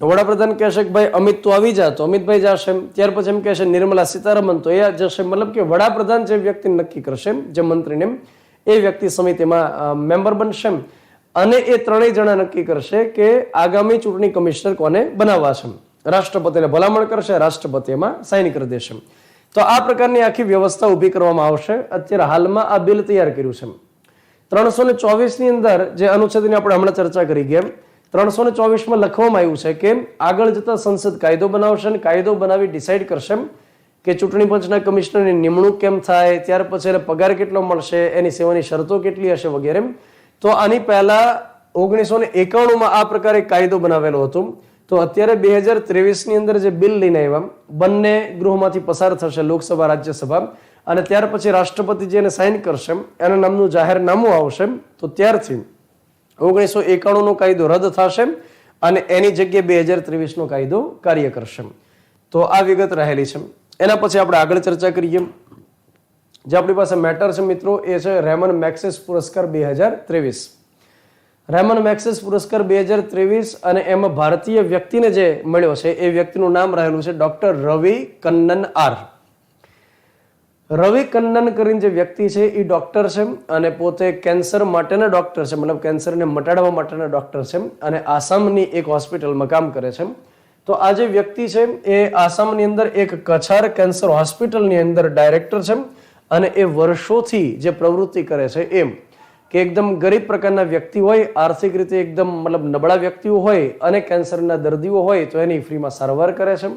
વડાપ્રધાન કહેશે કે ભાઈ અમિત તો આવી જા, તો અમિતભાઈ જશે. ત્યાર પછી એમ કહેશે નિર્મલા સીતારમન, તો એ જશે. મતલબ કે વડાપ્રધાન જે વ્યક્તિ નક્કી કરશે, જે મંત્રીને, એ વ્યક્તિ સમિતિમાં મેમ્બર બનશે અને એ ત્રણેય જણા નક્કી કરશે કે આગામી ચૂંટણી કમિશનર કોને બનાવવા છે. રાષ્ટ્રપતિને ભલામણ કરશે, રાષ્ટ્રપતિ એમાં સાઇન કરી દેશે. તો આ પ્રકારની આખી વ્યવસ્થા ઊભી કરવામાં આવશે. અત્યારે હાલમાં આ બિલ તૈયાર કર્યું છે. 324 ની અંદર જે અનુચ્છેદની આપણે હમણાં ચર્ચા કરી ગયા, 324 લખવામાં આવ્યું છે કે આગળ જતા સંસદ કાયદો બનાવશે અને કાયદો બનાવી ડિસાઇડ કરશે કે ચૂંટણી પંચના કમિશનરની નિમણૂક કેમ થાય, ત્યાર પછી એને પગાર કેટલો મળશે, એની સેવાની શરતો કેટલી હશે વગેરે. તો આની પહેલા 1991 આ પ્રકારે કાયદો બનાવેલો હતો. તો અત્યારે 2023 ની અંદર જે બિલ લઈને આવ્યા, બંને ગૃહમાંથી પસાર થશે, લોકસભા રાજ્યસભા, અને ત્યાર પછી રાષ્ટ્રપતિ જેને સાઇન કરશે એના નામનું જાહેરનામું આવશે. તો ત્યારથી 1991 કાયદો રદ થશે અને એની જગ્યાએ 2023 કાયદો કાર્ય કરશે. તો આ વિગત રહેલી છે. એના પછી આપણે આગળ ચર્ચા કરીએ. જે આપણી પાસે મેટર છે મિત્રો, એ છે રેમન મેગ્સેસ પુરસ્કાર 2023. રેમન મેગ્સેસ પુરસ્કાર 2023 અને એમાં ભારતીય વ્યક્તિને જે મળ્યો છે એ વ્યક્તિનું નામ રહેલું છે ડોક્ટર રવિ કન્નન આર. રવિ કન્નન કરીને જે વ્યક્તિ છે એ ડોક્ટર છે અને પોતે કેન્સર માટેના ડોક્ટર છે, મતલબ કેન્સરને મટાડવા માટેના ડોક્ટર છે અને આસામની એક હોસ્પિટલમાં કામ કરે છે. તો આ જે વ્યક્તિ છે એ આસામની અંદર એક કછાર કેન્સર હોસ્પિટલની અંદર ડાયરેક્ટર છે અને એ વર્ષોથી જે પ્રવૃત્તિ કરે છે એમ કે એકદમ ગરીબ પ્રકારના વ્યક્તિ હોય, આર્થિક રીતે એકદમ મતલબ નબળા વ્યક્તિઓ હોય અને કેન્સરના દર્દીઓ હોય તો એની ફ્રીમાં સારવાર કરે છે,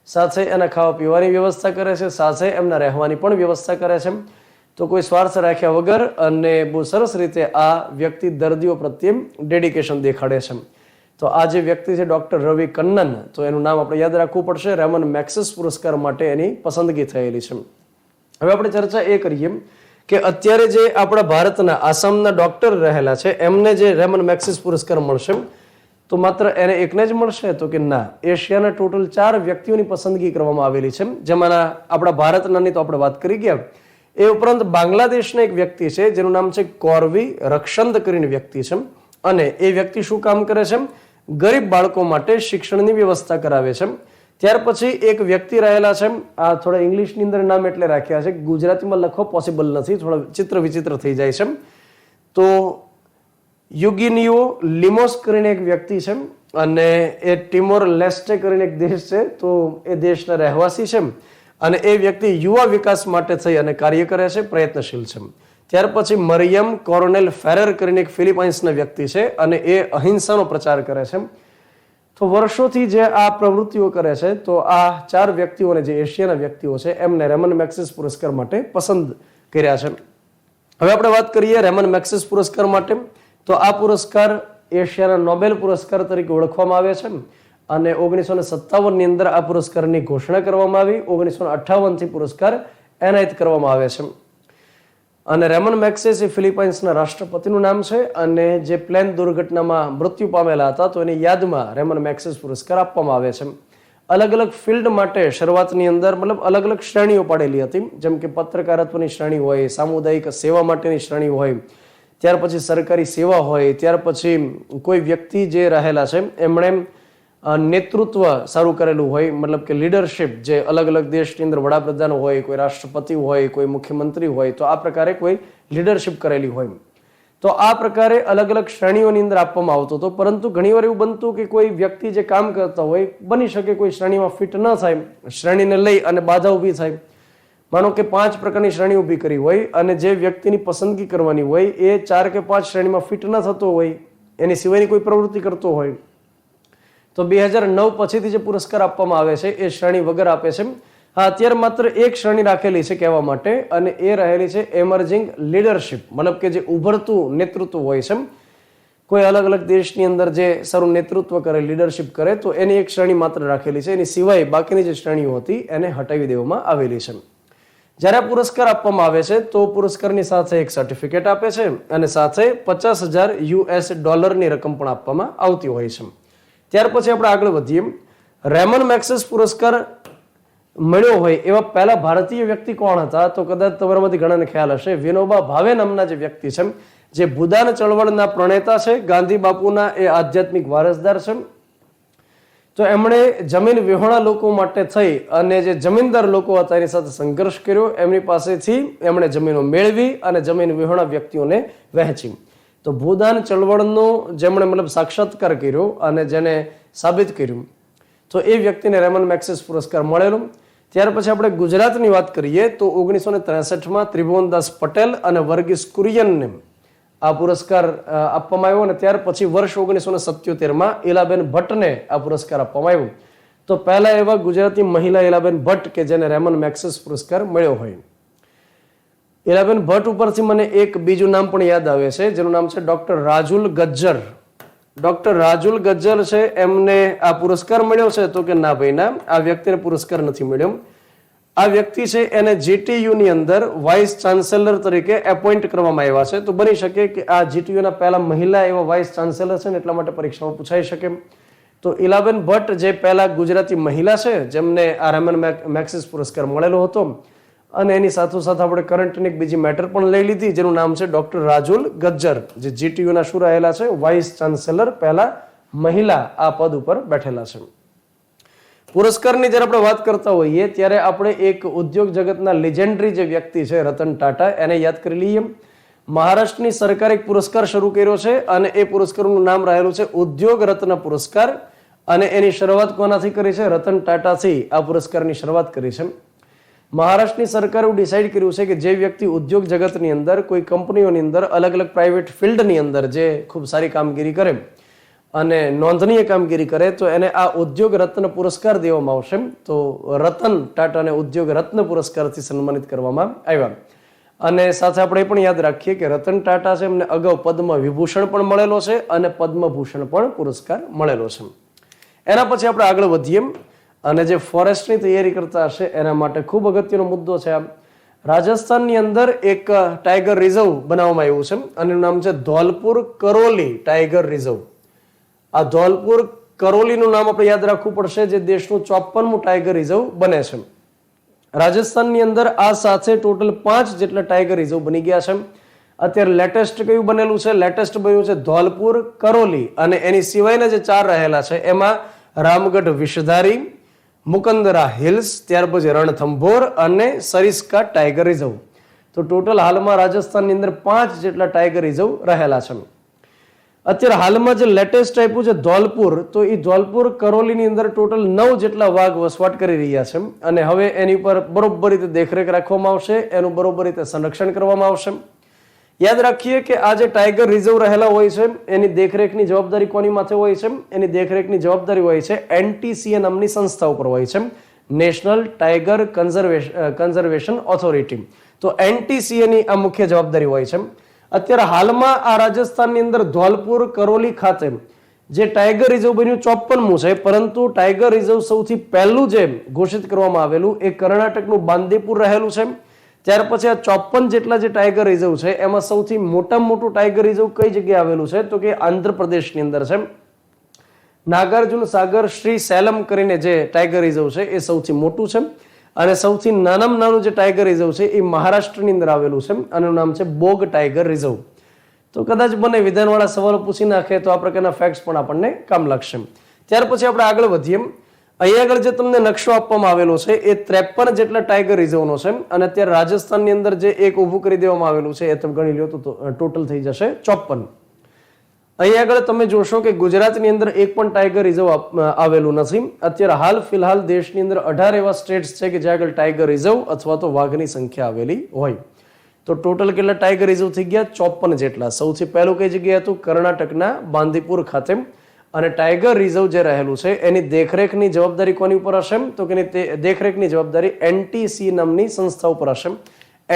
સાથે એના ખાવા પીવાની વ્યવસ્થા કરે છે, સાથે એમના રહેવાની પણ વ્યવસ્થા કરે છે. તો કોઈ સ્વાર્થ રાખ્યા વગર અને બહુ સરસ રીતે આ વ્યક્તિ દર્દીઓ પ્રત્યે ડેડિકેશન દેખાડે છે. તો આ જે વ્યક્તિ છે ડોક્ટર રવિ કન્નન, તો એનું નામ આપણે યાદ રાખવું પડશે. રેમન મેગ્સેસ પુરસ્કાર માટે એની પસંદગી થયેલી છે. હવે આપણે ચર્ચા એ કરીએ કે અત્યારે જે આપણા ભારતના આસામના ડોક્ટર રહેલા છે એમને જે રેમન મેગ્સેસ પુરસ્કાર મળશે, તો માત્ર એને એકને જ મળશે? તો કે ના, એશિયાના ટોટલ 4 વ્યક્તિઓની પસંદગી કરવામાં આવેલી છે, જેમાંના આપણા ભારતનાની તો આપણે વાત કરી ગયા. એ ઉપરાંત બાંગ્લાદેશના એક વ્યક્તિ છે જેનું નામ છે કોરવી રક્ષંદ કરીને વ્યક્તિ છે અને એ વ્યક્તિ શું કામ કરે છે? ગરીબ બાળકો માટે શિક્ષણની વ્યવસ્થા કરાવે છે. ત્યાર પછી એક વ્યક્તિ રહેલા છે, આ થોડા ઇંગ્લિશની અંદર નામ એટલે રાખ્યા છે, ગુજરાતીમાં લખવા પોસિબલ નથી, થોડા ચિત્ર વિચિત્ર થઈ જાય છે. તો યુગિનિયો લિમોસ કરીને એક વ્યક્તિ છે અને એ ટિમોર લેસ્ટે કરીને એક દેશ છે, તો એ દેશના રહેવાસી છે અને એ વ્યક્તિ યુવા વિકાસ માટે થઈ અને કાર્ય કરે છે, પ્રયત્નશીલ છે. ત્યાર પછી મરિયમ કોર્નેલ ફેરર કરીને એક ફિલિપાઇન્સના વ્યક્તિ છે અને એ અહિંસાનો પ્રચાર કરે છે. તો વર્ષોથી જે આ પ્રવૃત્તિઓ કરે છે, તો આ 4 વ્યક્તિઓને, જે એશિયાના વ્યક્તિઓ છે, એમને રેમન મેગ્સેસ પુરસ્કાર માટે પસંદ કર્યા છે. હવે આપણે વાત કરીએ રેમન મેગ્સેસ પુરસ્કાર માટે. તો આ પુરસ્કાર એશિયાના નોબેલ પુરસ્કાર તરીકે ઓળખવામાં આવે છે અને 1957 ની અંદર આ પુરસ્કારની ઘોષણા કરવામાં આવી. 1958 થી પુરસ્કાર એનાયત કરવામાં આવે છે. અને રેમન મેગ્સેસ એ ફિલિપાઇન્સના રાષ્ટ્રપતિનું નામ છે અને જે પ્લેન દુર્ઘટનામાં મૃત્યુ પામેલા હતા તો એની યાદમાં રેમન મેગ્સેસ પુરસ્કાર આપવામાં આવે છે. અલગ અલગ ફિલ્ડ માટે શરૂઆતની અંદર મતલબ અલગ અલગ શ્રેણીઓ પાડેલી હતી, જેમ કે પત્રકારત્વની શ્રેણી હોય, સામુદાયિક સેવા માટેની શ્રેણી હોય, ત્યાર પછી સરકારી સેવા હોય, ત્યાર પછી કોઈ વ્યક્તિ જે રહેલા છે એમણે નેતૃત્વ સારું કરેલું હોય, મતલબ કે લીડરશિપ, જે અલગ અલગ દેશની અંદર વડાપ્રધાન હોય, કોઈ રાષ્ટ્રપતિ હોય, કોઈ મુખ્યમંત્રી હોય, તો આ પ્રકારે કોઈ લીડરશિપ કરેલી હોય. તો આ પ્રકારે અલગ અલગ શ્રેણીઓની અંદર આપવામાં આવતો હતો. પરંતુ ઘણીવાર એવું બનતું કે કોઈ વ્યક્તિ જે કામ કરતા હોય, બની શકે કોઈ શ્રેણીમાં ફિટ ન થાય, શ્રેણીને લઈ અને બાધા ઊભી થાય. માનો કે 5 પ્રકારની શ્રેણી ઊભી કરી હોય અને જે વ્યક્તિની પસંદગી કરવાની હોય એ 4 કે 5 શ્રેણીમાં ફિટ ન થતો હોય, એની સિવાયની કોઈ પ્રવૃત્તિ કરતો હોય, તો 2009 પછીથી જે પુરસ્કાર આપવામાં આવે છે એ શ્રેણી વગર આપે છે. હા, અત્યારે માત્ર એક શ્રેણી રાખેલી છે કહેવા માટે અને એ રહેલી છે એમર્જિંગ લીડરશિપ, મતલબ કે જે ઉભરતું નેતૃત્વ હોય છે. કોઈ અલગ અલગ દેશની અંદર જે સારું નેતૃત્વ કરે, લીડરશિપ કરે, તો એની એક શ્રેણી માત્ર રાખેલી છે. એની સિવાય બાકીની જે શ્રેણીઓ હતી એને હટાવી દેવામાં આવેલી છે. જ્યારે આ પુરસ્કાર આપવામાં આવે છે તો પુરસ્કારની સાથે એક સર્ટિફિકેટ આપે છે અને સાથે $50,000 રકમ પણ આપવામાં આવતી હોય છે. ત્યાર પછી આપણે આગળ વધીએ. રેમન મેગ્સેસ પુરસ્કાર મળ્યો હોય એવા પહેલા ભારતીય વ્યક્તિ કોણ હતા? તો કદાચ તમારામાંથી ઘણાને ખ્યાલ હશે, વિનોબા ભાવે નામના જે વ્યક્તિ છે, જે ભૂદાન ચળવળના પ્રણેતા છે, ગાંધી બાપુના એ આધ્યાત્મિક વારસદાર છે. તો એમણે જમીન વિહોણા લોકો માટે થઈ અને જે જમીનદાર લોકો હતા એની સાથે સંઘર્ષ કર્યો, એમની પાસેથી એમણે જમીનો મેળવી અને જમીન વિહોણા વ્યક્તિઓને વહેંચી. તો ભૂદાન ચળવળનો જેમણે મતલબ સાક્ષાત્કાર કર્યો અને જેને સાબિત કર્યું, તો એ વ્યક્તિને રેમન મેગ્સેસ પુરસ્કાર મળેલો. ત્યાર પછી આપણે ગુજરાતની વાત કરીએ તો 1963માં ત્રિભુવનદાસ પટેલ અને વર્ગીસ કુરિયનને આ પુરસ્કાર આપવામાં આવ્યો અને ત્યાર પછી વર્ષ 1977માં ઈલાબેન ભટ્ટને આ પુરસ્કાર આપવામાં આવ્યો. તો પહેલા એવા ગુજરાતી મહિલા ઈલાબેન ભટ્ટ કે જેને રેમન મેગ્સેસ પુરસ્કાર મળ્યો હોય. ઈલાબેન ભટ્ટ ઉપરથી મને એક બીજું નામ પણ યાદ આવે છે જેનું નામ છે ડોક્ટર રાજુલ ગજ્જર. ડોક્ટર રાજુલ ગજ્જર છે એમને આ પુરસ્કાર મળ્યો છે તો કે ના ભાઈ ના, આ વ્યક્તિને પુરસ્કાર નથી મળ્યો. આ વ્યક્તિ છે એને જીટીયુ ની અંદર વાઇસ ચાન્સેલર તરીકે એપોઇન્ટ કરવામાં આવ્યા છે. તો બની શકે કે આ જીટીયુ ના પહેલા મહિલા એવા વાઇસ ચાન્સેલર છે ને એટલા માટે પરીક્ષામાં પૂછાઈ શકે. તો ઈલાબેન ભટ્ટ જે પહેલા ગુજરાતી મહિલા છે જેમને આ રેમન મેગ્સેસ પુરસ્કાર મળેલો હતો અને એની સાથોસાથ આપણે કરંટની એક બીજી મેટર પણ લઈ લીધી જેનું નામ છે ડોક્ટર રાજુલ ગજ્જર, જે જીટીયુના શું રહેલા છે વાઇસ ચાન્સેલર, પહેલા મહિલા આ પદ ઉપર બેઠેલા છે. પુરસ્કારની જ્યારે આપણે વાત કરતા હોઈએ ત્યારે આપણે એક ઉદ્યોગ જગતના લેજેન્ડરી જે વ્યક્તિ છે રતન ટાટા એને યાદ કરી લઈએ. મહારાષ્ટ્રની સરકારે એક પુરસ્કાર શરૂ કર્યો છે અને એ પુરસ્કારનું નામ રહેલું છે ઉદ્યોગ રત્ન પુરસ્કાર અને એની શરૂઆત કોનાથી કરી છે? રતન ટાટાથી આ પુરસ્કારની શરૂઆત કરી છે. મહારાષ્ટ્રની સરકારે ડિસાઇડ કર્યું છે કે જે વ્યક્તિ ઉદ્યોગ જગતની અંદર કોઈ કંપનીઓની અંદર અલગ અલગ પ્રાઇવેટ ફિલ્ડની અંદર જે ખૂબ સારી કામગીરી કરે અને નોંધનીય કામગીરી કરે તો એને આ ઉદ્યોગ રત્ન પુરસ્કાર દેવામાં આવશે. તો રતન ટાટાને ઉદ્યોગ રત્ન પુરસ્કારથી સન્માનિત કરવામાં આવ્યા. અને સાથે આપણે એ પણ યાદ રાખીએ કે રતન ટાટા છે એમને અગાઉ પદ્મ વિભૂષણ પણ મળેલો છે અને પદ્મભૂષણ પણ પુરસ્કાર મળેલો છે. એના પછી આપણે આગળ વધીએ અને જે ફોરેસ્ટની તૈયારી કરતા હશે એના માટે ખૂબ અગત્યનો મુદ્દો છે. રાજસ્થાનની અંદર એક ટાઈગર રિઝર્વ બનાવવામાં આવ્યું છે અને એનું નામ છે ધોલપુર કરોલી ટાઈગર રિઝર્વ. આ ધોલપુર કરોલીનું નામ આપણે યાદ રાખવું પડશે, જે દેશનું 54મું ટાઈગર રિઝર્વ બને છે. રાજસ્થાનની અંદર આ સાથે ટોટલ 5 જેટલા ટાઈગર રિઝર્વ બની ગયા છે. અત્યારે લેટેસ્ટ કયું બનેલું છે? લેટેસ્ટ બન્યું છે ધોલપુર કરોલી અને એની સિવાયના જે 4 રહેલા છે એમાં રામગઢ વિષધારી, મુકંદરા હિલ્સ, ત્યાર પછી રણથંભોર અને સરિસ્કા ટાઈગર રિઝર્વ. તો ટોટલ હાલમાં રાજસ્થાનની અંદર 5 જેટલા ટાઈગર રિઝર્વ રહેલા છે. અત્યારે હાલમાં જે લેટેસ્ટ આપ્યું છે ધોલપુર, તો એ ધોલપુર કરોલીની અંદર ટોટલ 9 જેટલા વાઘ વસવાટ કરી રહ્યા છે અને હવે એની ઉપર બરોબર રીતે દેખરેખ રાખવામાં આવશે, એનું બરોબર રીતે સંરક્ષણ કરવામાં આવશે. યાદ રાખીએ કે આ જે ટાઈગર રિઝર્વ રહેલા હોય છે એની દેખરેખની જવાબદારી કોની માથે હોય છે? એની દેખરેખની જવાબદારી હોય છે NTCA નામની સંસ્થા ઉપર હોય છે, નેશનલ ટાઈગર કન્ઝર્વેશન ઓથોરિટી. તો NTCA ની આ મુખ્ય જવાબદારી હોય છે. અત્યારે હાલમાં આ રાજસ્થાનની અંદર ધોલપુર કરોલી ખાતે જે ટાઈગર રિઝર્વ બન્યું 54મું છે, પરંતુ ટાઈગર રિઝર્વ સૌથી પહેલું જે ઘોષિત કરવામાં આવેલું એ કર્ણાટકનું બાંદીપુર રહેલું છે. ત્યાર પછી આ 54 જેટલા જે ટાઈગર રિઝર્વ છે એમાં સૌથી મોટામાં મોટું ટાઈગર રિઝર્વ કઈ જગ્યાએ આવેલું છે? તો કે આંધ્રપ્રદેશની અંદર છે. નાગાર્જુન સાગર શ્રી સેલમ કરીને જે ટાઈગર રિઝર્વ છે એ સૌથી મોટું છે અને સૌથી નાનામાં નાનું જે ટાઈગર રિઝર્વ છે એ મહારાષ્ટ્રની અંદર આવેલું છે અને એનું નામ છે બોગ ટાઈગર રિઝર્વ. તો કદાચ બને વિધાનવાળા સવાલો પૂછી નાખે તો આ પ્રકારના ફેક્ટ્સ પણ આપણને કામ લાગશે. ત્યાર પછી આપણે આગળ વધીએ. અહીંયા આગળ જે તમને નકશો આપવામાં આવેલો છે એ 53 જેટલા ટાઈગર રિઝર્વનો છે અને અત્યારે રાજસ્થાનની અંદર જે એક ઊભું કરી દેવામાં આવેલું છે એ તમે ગણી લો તો ટોટલ થઈ જશે 54. અહીંયા આગળ તમે જોશો કે ગુજરાતની અંદર એક પણ ટાઈગર રિઝર્વ આવેલું નથી. અત્યારે હાલ ફિલહાલ દેશની અંદર 18 એવા સ્ટેટ્સ છે કે જ્યાં આગળ ટાઈગર રિઝર્વ અથવા તો વાઘની સંખ્યા આવેલી હોય. તો ટોટલ કેટલા ટાઈગર રિઝર્વ થઈ ગયા? 54 જેટલા. સૌથી પહેલું કઈ જગ્યાએ હતું? કર્ણાટકના બાંદીપુર ખાતે. અને ટાઈગર રિઝર્વ જે રહેલું છે એની દેખરેખની જવાબદારી કોની ઉપર હશે? તો કે દેખરેખની જવાબદારી NTCA નામની સંસ્થા ઉપર હશે.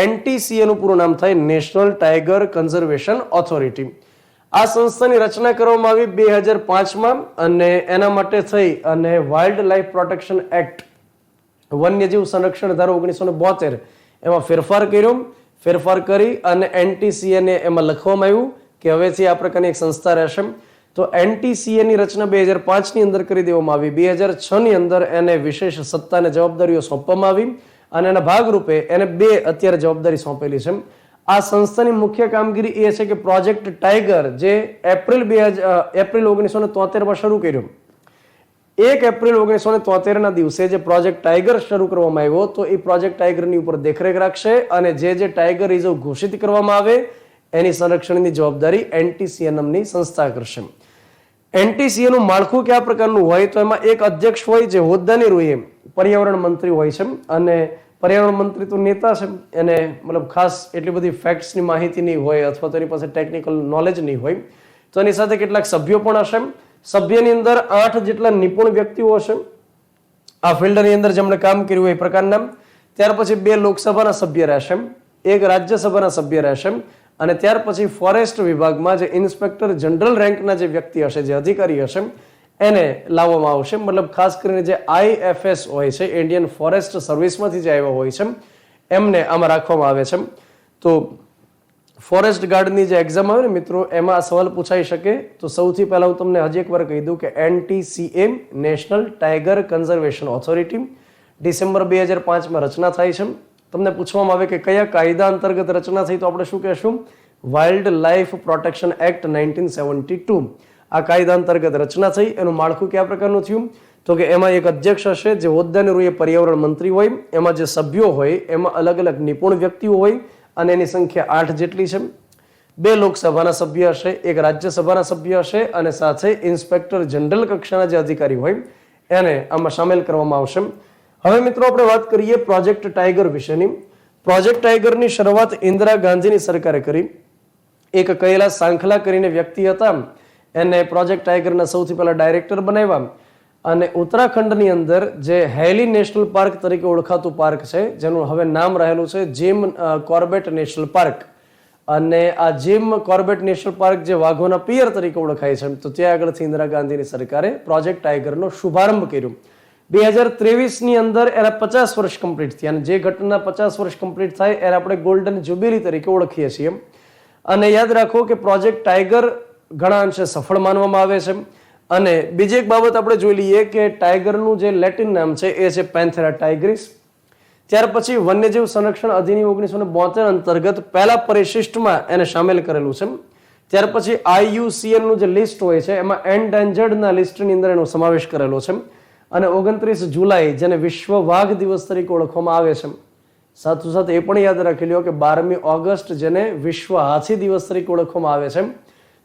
NTCA નું પૂરું નામ થાય નેશનલ ટાઈગર કન્ઝર્વેશન ઓથોરિટી. આ સંસ્થાની રચના કરવામાં આવી 2005માં અને એના માટે થઈ અને વાઇલ્ડ લાઈફ પ્રોટેક્શન એક્ટ, વન્યજીવ સંરક્ષણ ધારો 1972 એમાં ફેરફાર કરી અને NTCA ને એમાં લખવામાં આવ્યું કે હવેથી આ પ્રકારની એક સંસ્થા રહેશે. તો NTCA ની રચના 2005ની અંદર કરી દેવામાં આવી. 2006ની અંદર એને વિશેષ સત્તા અને જવાબદારીઓ સોંપવામાં આવી અને એના ભાગરૂપે એને 2 અત્યારે જવાબદારી સોંપેલી છે. આ સંસ્થાની મુખ્ય કામગીરી એ છે કે પ્રોજેક્ટ ટાઈગર જે એપ્રિલ 1973માં શરૂ કર્યો. 1 એપ્રિલ 1973ના દિવસે જે પ્રોજેક્ટ ટાઈગર શરૂ કરવામાં આવ્યો તો એ પ્રોજેક્ટ ટાઈગરની ઉપર દેખરેખ રાખશે અને જે ટાઈગર રિઝર્વ ઘોષિત કરવામાં આવે એની સંરક્ષણની જવાબદારી NTCA નામની સંસ્થા કરશે. એનટીસીએ નું માળખું કયા પ્રકારનું હોય તો એમાં એક અધ્યક્ષ હોય જે હોદ્દાની રૂએ પર્યાવરણ મંત્રી હોય છે, અને પર્યાવરણ મંત્રી તો નેતા છે, એને મતલબ ખાસ એટલી બધી ફેક્ટ્સની માહિતી નહીં હોય અથવા તો એની પાસે ટેકનિકલ નોલેજ નહીં હોય, તો એની સાથે કેટલાક સભ્યો પણ હશે. સભ્યની અંદર 8 જેટલા નિપુણ વ્યક્તિઓ હશે આ ફિલ્ડની અંદર જેમણે કામ કર્યું હોય એ પ્રકારના. ત્યાર પછી 2 લોકસભાના સભ્ય રહેશે, 1 રાજ્યસભાના સભ્ય રહેશે, અને ત્યાર પછી ફોરેસ્ટ વિભાગમાં જે ઇન્સ્પેક્ટર જનરલ રેન્કના જે વ્યક્તિ હશે, જે અધિકારી હશે, એને લાવવામાં આવશે. મતલબ ખાસ કરીને જે IFS હોય છે, ઇન્ડિયન ફોરેસ્ટ સર્વિસમાંથી જે આવ્યા હોય છે, એમને આમાં રાખવામાં આવે છે. તો ફોરેસ્ટ ગાર્ડની જે એક્ઝામ આવે ને મિત્રો, એમાં આ સવાલ પૂછાઈ શકે. તો સૌથી પહેલા હું તમને હજી એક વાર કહી દઉં કે NTCA national tiger conservation authority December 2005માં રચના થાય છે. તમને પૂછવામાં આવે કે કયા કાયદા અંતર્ગત રચના થઈ, તો આપણે શું કહેશું? Wild life protection act 1972. આ કાયદા અંતર્ગત રચના થઈ. એનું માળખું કયા પ્રકારનું થયું તો કે એમાં એક અધ્યક્ષ હશે જે હોદ્દાની રૂએ પર્યાવરણ મંત્રી હોય, એમાં જે સભ્યો હોય એમાં અલગ અલગ નિપુણ વ્યક્તિઓ હોય, અને એની સંખ્યા 8 જેટલી છે. 2 લોકસભાના સભ્ય હશે, 1 રાજ્યસભાના સભ્ય હશે, અને સાથે ઇન્સ્પેક્ટર જનરલ કક્ષાના જે અધિકારી હોય એને આમાં સામેલ કરવામાં આવશે. હવે મિત્રો આપણે વાત કરીએ પ્રોજેક્ટ ટાઈગર વિશેની. પ્રોજેક્ટ ટાઈગરની શરૂઆત ઇન્દિરા ગાંધીની સરકારે કરી. એક કૈલાસ સાંખલા કરીને વ્યક્તિ હતા, એને પ્રોજેક્ટ ટાઈગરના સૌથી પહેલા ડાયરેક્ટર બનાવ્યા. અને ઉત્તરાખંડની અંદર જે હેલી નેશનલ પાર્ક તરીકે ઓળખાતું પાર્ક છે, જેનું હવે નામ રહેલું છે જીમ કોર્બેટ નેશનલ પાર્ક, અને આ જીમ કોર્બેટ નેશનલ પાર્ક જે વાઘોના પિયર તરીકે ઓળખાય છે, તો ત્યાં આગળથી ઇન્દિરા ગાંધીની સરકારે પ્રોજેક્ટ ટાઈગરનો શુભારંભ કર્યો. 2023ની અંદર એના 50 વર્ષ કમ્પ્લીટ થયા, અને જે ઘટના 50 વર્ષ કમ્પ્લીટ થાય એને આપણે ગોલ્ડન જ્યુબિલી તરીકે ઓળખીએ છીએ. અને યાદ રાખો કે પ્રોજેક્ટ ટાઈગર ઘણા અંશે સફળ માનવામાં આવે છે. અને બીજી એક બાબત આપણે જોઈ લઈએ કે ટાઈગરનું જે લેટિન નામ છે એ છે પેન્થેરા ટાઇગ્રિસ. ત્યાર પછી વન્યજીવ સંરક્ષણ અધિનિયમ 1972 અંતર્ગત પહેલા પરિશિષ્ટમાં એને સામેલ કરેલું છે. ત્યાર પછી IUCN નું જે લિસ્ટ હોય છે એમાં એન્ડેન્જર્ડના લિસ્ટની અંદર એનો સમાવેશ કરેલો છે. અને 29 જુલાઈ જેને વિશ્વ વાઘ દિવસ તરીકે ઓળખવામાં આવે છે. સાથે એ પણ યાદ રાખી લ્યો કે 12મી ઓગસ્ટ જેને વિશ્વ હાથી દિવસ તરીકે ઓળખવામાં આવે છે.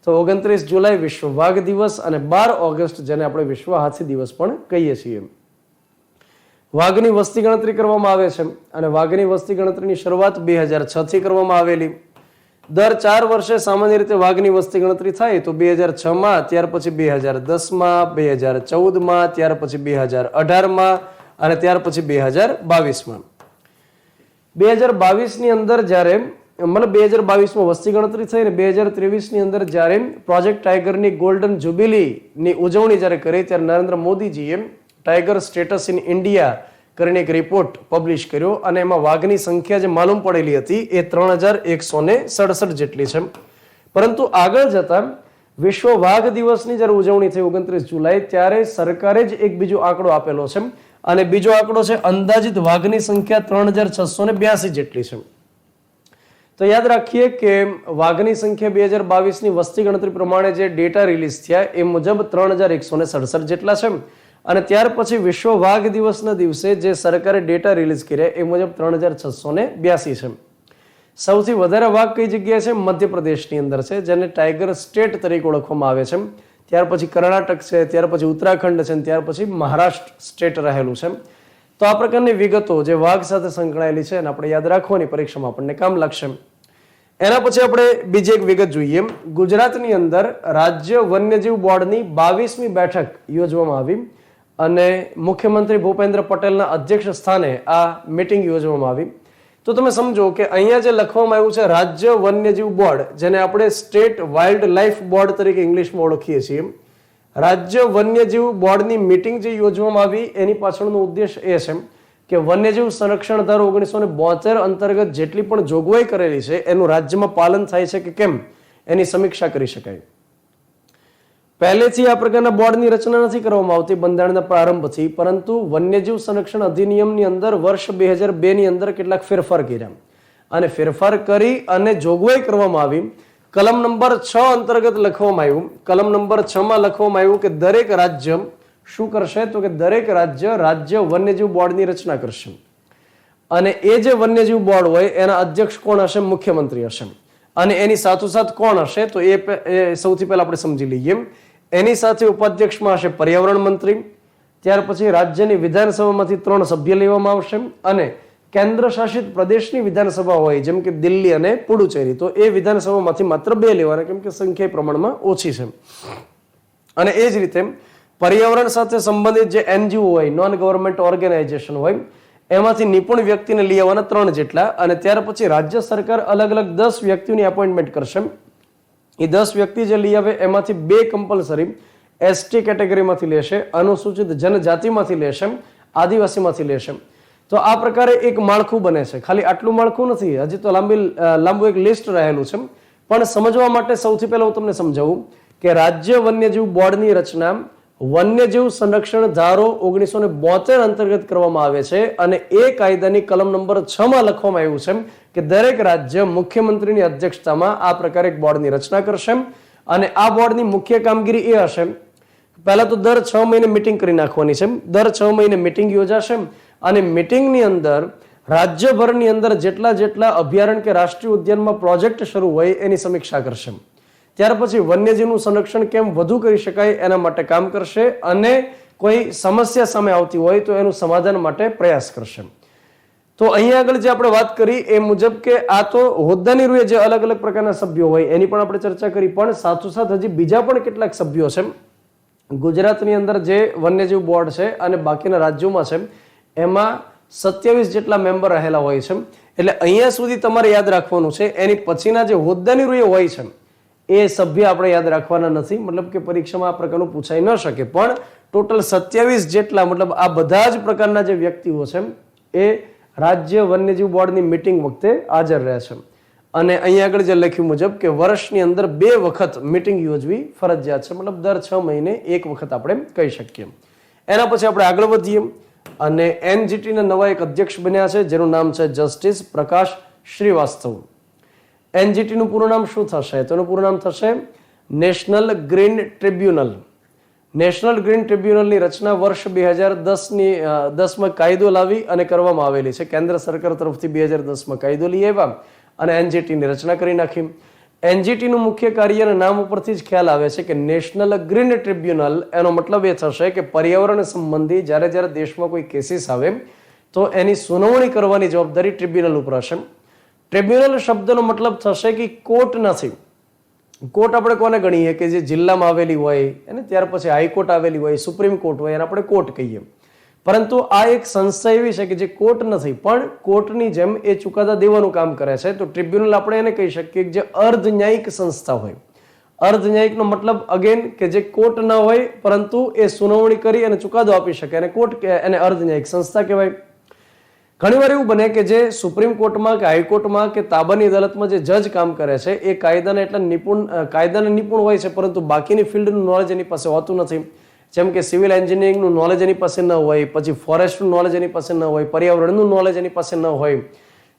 તો 29 જુલાઈ વિશ્વ વાઘ દિવસ, અને 12 ઓગસ્ટ જેને આપણે વિશ્વ હાથી દિવસ પણ કહીએ છીએ. વાઘની વસ્તી ગણતરી કરવામાં આવે છે, અને વાઘની વસ્તી ગણતરીની શરૂઆત 2006 થી કરવામાં આવેલી. દર 4 વર્ષે સામાન્ય રીતે વાઘની વસ્તી ગણતરી થાય, તો 2006માં, ત્યાર પછી 2010માં, 2014માં, ત્યાર પછી 2018માં, અને ત્યાર પછી 2022માં. 2022ની અંદર જ્યારે મતલબ 2022માં વસ્તી ગણતરી થઈ, ને 2023ની અંદર જ્યારે પ્રોજેક્ટ ટાઈગરની ગોલ્ડન જ્યુબિલીની ઉજવણી જ્યારે કરી, ત્યારે નરેન્દ્ર મોદીજીએ ટાઈગર સ્ટેટસ ઇન ઇન્ડિયા કરીને એક રિપોર્ટ પબ્લિશ કર્યો, અને એમાં વાઘની સંખ્યા જે માલુમ પડેલી હતી એ 3167 જેટલી છે. પરંતુ આગળ જતા વિશ્વ વાઘ દિવસની જ્યારે ઉજવણી થઈ 29 જુલાઈ, ત્યારે સરકારે જ એક બીજો આંકડો આપેલો છે, અને બીજો આંકડો છે અંદાજિત વાઘની સંખ્યા 3682 જેટલી છે. તો યાદ રાખીએ કે વાઘની સંખ્યા 2022ની વસ્તી ગણતરી પ્રમાણે જે ડેટા રિલીઝ થયા એ મુજબ 3167 જેટલા છે. અને ત્યાર પછી વિશ્વ વાઘ દિવસના દિવસે જે સરકારે ડેટા રિલીઝ કર્યા એ મુજબ 3682 છે. સૌથી વધારે વાઘ કઈ જગ્યાએ છે? મધ્યપ્રદેશની અંદર છે, જેને ટાઈગર સ્ટેટ તરીકે ઓળખવામાં આવે છે. ત્યાર પછી કર્ણાટક છે, ત્યાર પછી ઉત્તરાખંડ છે, ત્યાર પછી મહારાષ્ટ્ર સ્ટેટ રહેલું છે. તો આ પ્રકારની વિગતો જે વાઘ સાથે સંકળાયેલી છે એને આપણે યાદ રાખવાની, પરીક્ષામાં આપણને કામ લાગશે. એના પછી આપણે બીજી એક વિગત જોઈએ. ગુજરાતની અંદર રાજ્ય વન્યજીવ બોર્ડની 22મી બેઠક યોજવામાં આવી, અને મુખ્યમંત્રી ભૂપેન્દ્ર પટેલના અધ્યક્ષ સ્થાને આ મીટિંગ યોજવામાં આવી. તો તમે સમજો કે અહીંયા જે લખવામાં આવ્યું છે રાજ્ય વન્યજીવ બોર્ડ, જેને આપણે સ્ટેટ વાઇલ્ડ લાઈફ બોર્ડ તરીકે ઇંગ્લિશમાં ઓળખીએ છીએ, રાજ્ય વન્યજીવ બોર્ડની મીટિંગ જે યોજવામાં આવી એની પાછળનો ઉદ્દેશ એ છે કે વન્યજીવ સંરક્ષણ ધારો 1972 અંતર્ગત જેટલી પણ જોગવાઈ કરેલી છે એનું રાજ્યમાં પાલન થાય છે કે કેમ એની સમીક્ષા કરી શકાય. પહેલેથી આ પ્રકારના બોર્ડની રચના નથી કરવામાં આવતી બંધારણના પ્રારંભથી, પરંતુ વન્યજીવ સંરક્ષણ અધિનિયમની અંદર વર્ષ 2002ની અંદર કેટલાક ફેરફાર કર્યા, અને ફેરફાર કરી અને જોગવાઈ કરવામાં આવી. કલમ નંબર 6 અંતર્ગત લખવામાં આવ્યું. કલમ નંબર 6માં લખવામાં આવ્યું કે દરેક રાજ્ય શું કરશે? તો કે દરેક રાજ્ય વન્યજીવ બોર્ડની રચના કરશે, અને એ જે વન્યજીવ બોર્ડ હોય એના અધ્યક્ષ કોણ હશે? મુખ્યમંત્રી હશે. અને એની સાથોસાથ કોણ હશે? તો એ સૌથી પહેલા આપણે સમજી લઈએ. એની સાથે ઉપાધ્યક્ષમાં હશે પર્યાવરણ મંત્રી. ત્યાર પછી રાજ્યની વિધાનસભામાંથી 3 સભ્ય લેવામાં આવશે અને કેન્દ્ર શાસિત પ્રદેશની વિધાનસભા હોય જેમ કે દિલ્હી અને પુડુચેરી, તો એ વિધાનસભામાંથી માત્ર 2 લેવાના, કેમ કે સંખ્યા પ્રમાણમાં ઓછી છે. અને એ જ રીતે પર્યાવરણ સાથે સંબંધિત જે NGO હોય, નોન ગવર્મેન્ટ ઓર્ગેનાઇઝેશન હોય, એમાંથી નિપુણ વ્યક્તિને લઈ આવવાના 3 જેટલા. અને ત્યાર પછી રાજ્ય સરકાર અલગ અલગ 10 વ્યક્તિઓની એપોઇન્ટમેન્ટ કરશે. એ 10 વ્યક્તિ જે લઈ આવે એમાંથી 2 કમ્પલસરી ST કેટેગરીમાંથી લેશે, અનુસૂચિત જનજાતિમાંથી લેશે, આદિવાસીમાંથી લેશે. તો આ પ્રકારે એક માળખું બને છે. ખાલી આટલું માળખું નથી, હજી તો લાંબુ એક લિસ્ટ રહેલું છે. પણ સમજવા માટે સૌથી પહેલા હું તમને સમજાવું કે રાજ્ય વન્યજીવ બોર્ડની રચના વન્યજીવ સંરક્ષણ ધારો 1972 અંતર્ગત કરવામાં આવે છે. અને એ કાયદાની કલમ નંબર 6 માં લખવામાં આવ્યું છે કે દરેક રાજ્ય મુખ્યમંત્રીની અધ્યક્ષતામાં આ પ્રકારે એક બોર્ડની રચના કરશે. અને આ બોર્ડની મુખ્ય કામગીરી એ હશે, પહેલા તો દર 6 મહિને મિટિંગ કરી નાખવાની છે. દર 6 મહિને મિટિંગ યોજાશે અને મિટિંગની અંદર રાજ્યભરની અંદર જેટલા અભયારણ્ય કે રાષ્ટ્રીય ઉદ્યાનમાં પ્રોજેક્ટ શરૂ હોય એની સમીક્ષા કરશે. ત્યાર પછી વન્યજીવનું સંરક્ષણ કેમ વધુ કરી શકાય એના માટે કામ કરશે અને કોઈ સમસ્યા સામે આવતી હોય તો એનું સમાધાન માટે પ્રયાસ કરશે. તો અહીંયા આગળ જે આપણે વાત કરી એ મુજબ કે આ તો હોદ્દાની રૂએ જે અલગ અલગ પ્રકારના સભ્યો હોય એની પણ આપણે ચર્ચા કરી, પણ સાથોસાથ હજી બીજા પણ કેટલાક સભ્યો છે. ગુજરાતની અંદર જે વન્યજીવ બોર્ડ છે અને બાકીના રાજ્યોમાં છે એમાં 27 જેટલા મેમ્બર રહેલા હોય છે. એટલે અહીંયા સુધી તમારે યાદ રાખવાનું છે. એની પછીના જે હોદ્દાની રૂએ હોય છે એ સભ્ય આપણે યાદ રાખવાના નથી, મતલબ કે પરીક્ષામાં આ પ્રકારનું પૂછાઈ ન શકે. પણ ટોટલ 27 જેટલા, મતલબ આ બધા જ પ્રકારના જે વ્યક્તિઓ છે એ રાજ્ય વન્યજીવ બોર્ડની મિટિંગ વખતે હાજર રહે છે. અને અહીંયા આગળ જે લખ્યું મુજબ કે વર્ષની અંદર 2 વખત મિટિંગ યોજવી ફરજિયાત છે, મતલબ દર 6 મહિને 1 વખત આપણે કહી શકીએ. એના પછી આપણે આગળ વધીએ અને NGT ના નવા એક અધ્યક્ષ બન્યા છે જેનું નામ છે જસ્ટિસ પ્રકાશ શ્રીવાસ્તવ. NGT નું પૂરું નામ શું થશે? તો એનું પૂરું નામ થશે national green tribunal. National green ટ્રિબ્યુનલની રચના વર્ષ 2010માં કાયદો લાવી અને કરવામાં આવેલી છે. કેન્દ્ર સરકાર તરફથી 2010માં કાયદો લઈ આવ્યા અને NGT ની રચના કરી નાખી. NGT નું મુખ્ય કાર્યના નામ ઉપરથી જ ખ્યાલ આવે છે કે નેશનલ ગ્રીન ટ્રિબ્યુનલ. એનો મતલબ એ થશે કે પર્યાવરણ સંબંધી જ્યારે દેશમાં કોઈ કેસીસ આવે તો એની સુનાવણી કરવાની જવાબદારી ટ્રિબ્યુનલ ઉપર હશે. ટ્રિબ્યુનલ શબ્દનો મતલબ થશે કે કોર્ટ નથી. કોર્ટ આપણે કોને ગણીએ કે જે જિલ્લામાં આવેલી હોય અને ત્યાર પછી હાઈકોર્ટ આવેલી હોય, સુપ્રીમ કોર્ટ હોય, એને આપણે કોર્ટ કહીએ. પરંતુ આ એક સંસ્થા એવી છે કે જે કોર્ટ નથી પણ કોર્ટની જેમ એ ચુકાદા દેવાનું કામ કરે છે. તો ટ્રિબ્યુનલ આપણે એને કહી શકીએ કે જે અર્ધ ન્યાયિક સંસ્થા હોય. અર્ધ ન્યાયિકનો મતલબ અગેન કે જે કોર્ટ ન હોય પરંતુ એ સુનાવણી કરી અને ચુકાદો આપી શકે, અને કોર્ટ એને અર્ધ ન્યાયિક સંસ્થા કહેવાય. ઘણીવાર એવું બને કે જે સુપ્રીમ કોર્ટમાં કે હાઈકોર્ટમાં કે તાબાની અદાલતમાં જે જજ કામ કરે છે એ કાયદાના નિપુણ હોય છે, પરંતુ બાકીની ફિલ્ડનું નોલેજ એની પાસે હોતું નથી. જેમ કે સિવિલ એન્જિનિયરિંગનું નોલેજ એની પાસે ન હોય, પછી ફોરેસ્ટનું નોલેજ એની પાસે ન હોય, પર્યાવરણનું નોલેજ એની પાસે ન હોય,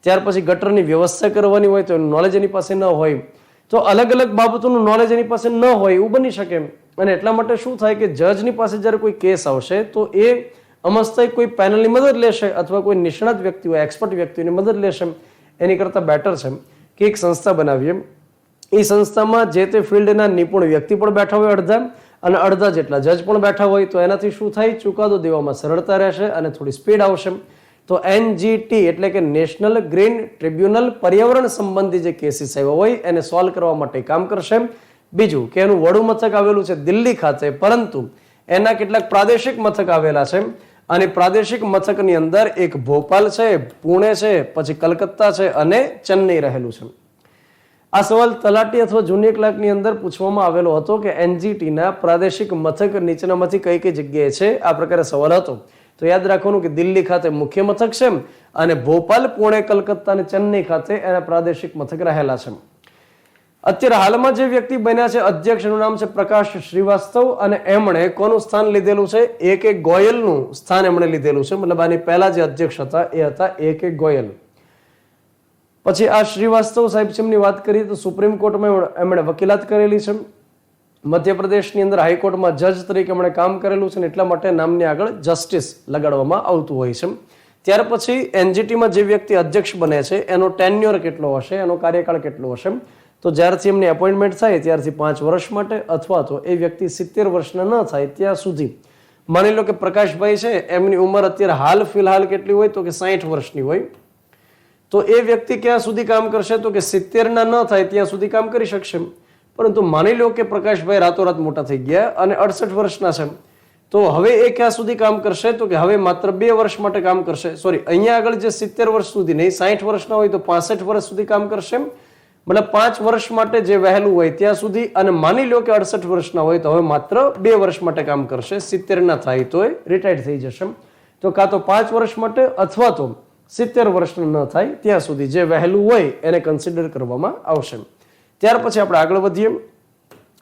ત્યાર પછી ગટરની વ્યવસ્થા કરવાની હોય તો એનું નોલેજ એની પાસે ન હોય. તો અલગ અલગ બાબતોનું નોલેજ એની પાસે ન હોય એવું બની શકે. અને એટલા માટે શું થાય કે જજની પાસે જ્યારે કોઈ કેસ આવશે તો એ અમસ્તા કોઈ પેનલની મદદ લેશે અથવા કોઈ નિષ્ણાત વ્યક્તિ હોય, એક્સપર્ટ વ્યક્તિની મદદ લેશે. એની કરતાં બેટર છે કે એક સંસ્થા બનાવીએ. એ સંસ્થામાં જે તે ફિલ્ડના નિપુણ વ્યક્તિ પણ બેઠા હોય અડધા, અને અડધા જેટલા જજ પણ બેઠા હોય. તો એનાથી શું થાય, ચુકાદો દેવામાં સરળતા રહેશે અને થોડી સ્પીડ આવશે. તો NGT એટલે કે નેશનલ ગ્રીન ટ્રિબ્યુનલ પર્યાવરણ સંબંધી જે કેસીસ આવ્યા હોય એને સોલ્વ કરવા માટે કામ કરશે. બીજું કે એનું વડું મથક આવેલું છે દિલ્હી ખાતે, પરંતુ એના કેટલાક પ્રાદેશિક મથક આવેલા છે. અને પ્રાદેશિક મથકની અંદર એક ભોપાલ છે, પુણે છે, પછી કલકત્તા છે અને ચેન્નઈ રહેલું છે. આ સવાલ તલાટી અથવા જુનિયર ક્લાર્કની અંદર પૂછવામાં આવેલો હતો કે NGT ના પ્રાદેશિક મથક નીચેનામાંથી કઈ કઈ જગ્યાએ છે. આ પ્રકારે સવાલ હતો. તો યાદ રાખવાનું કે દિલ્હી ખાતે મુખ્ય મથક છે અને ભોપાલ, પુણે, કલકત્તા અને ચેન્નઈ ખાતે એના પ્રાદેશિક મથક રહેલા છે. અત્યારે હાલમાં જે વ્યક્તિ બન્યા છે અધ્યક્ષ, એનું નામ છે પ્રકાશ શ્રીવાસ્તવ, અને એમણે કોનું સ્થાન લીધેલું છે? AK ગોયલનું સ્થાન એમણે લીધેલું છે. મતલબ આની પહેલા જે અધ્યક્ષ હતા એ હતા AK ગોયલ. પછી આ શ્રીવાસ્તવ સાહેબ ની વાત કરીએ તો સુપ્રીમ કોર્ટમાં એમણે વકીલાત કરેલી છે. મધ્યપ્રદેશની અંદર હાઈકોર્ટમાં જજ તરીકે એમણે કામ કરેલું છે, એટલા માટે નામની આગળ જસ્ટિસ લગાડવામાં આવતું હોય છે. ત્યાર પછી NGTમાં જે વ્યક્તિ અધ્યક્ષ બને છે એનો ટેન્યોર કેટલો હશે, એનો કાર્યકાળ કેટલો હશે? તો જ્યારથી એમની એપોઇન્ટમેન્ટ થાય ત્યારથી 5 વર્ષ માટે, અથવા તો એ વ્યક્તિ 70 વર્ષના ન થાય ત્યાં સુધી. માની લો કે પ્રકાશભાઈ છે, એમની ઉંમર અત્યારે હાલ ફિલહાલ કેટલી હોય તો કે 60 વર્ષની હોય, તો એ વ્યક્તિ ક્યાં સુધી કામ કરશે તો કે 70 ના ન થાય ત્યાં સુધી કામ કરી શકશે. પરંતુ માની લો કે પ્રકાશભાઈ રાતોરાત મોટા થઈ ગયા અને 68 વર્ષના છે, તો હવે એ ક્યાં સુધી કામ કરશે તો કે હવે માત્ર 2 વર્ષ માટે કામ કરશે. સોરી, અહીંયા આગળ જે 70 વર્ષ સુધી નહીં, 60 વર્ષના હોય તો 65 વર્ષ સુધી કામ કરશે, મતલબ 5 વર્ષ માટે જે વહેલું હોય ત્યાં સુધી. અને માની લો કે 68 વર્ષના હોય તો હવે માત્ર 2 વર્ષ માટે કામ કરશે, 70 ના થાય તો એ રિટાયર્ડ થઈ જશે. તો કાં તો 5 વર્ષ માટે અથવા તો 70 વર્ષનું ન થાય ત્યાં સુધી જે વહેલું હોય એને કન્સિડર કરવામાં આવશે. ત્યાર પછી આપણે આગળ વધીએ.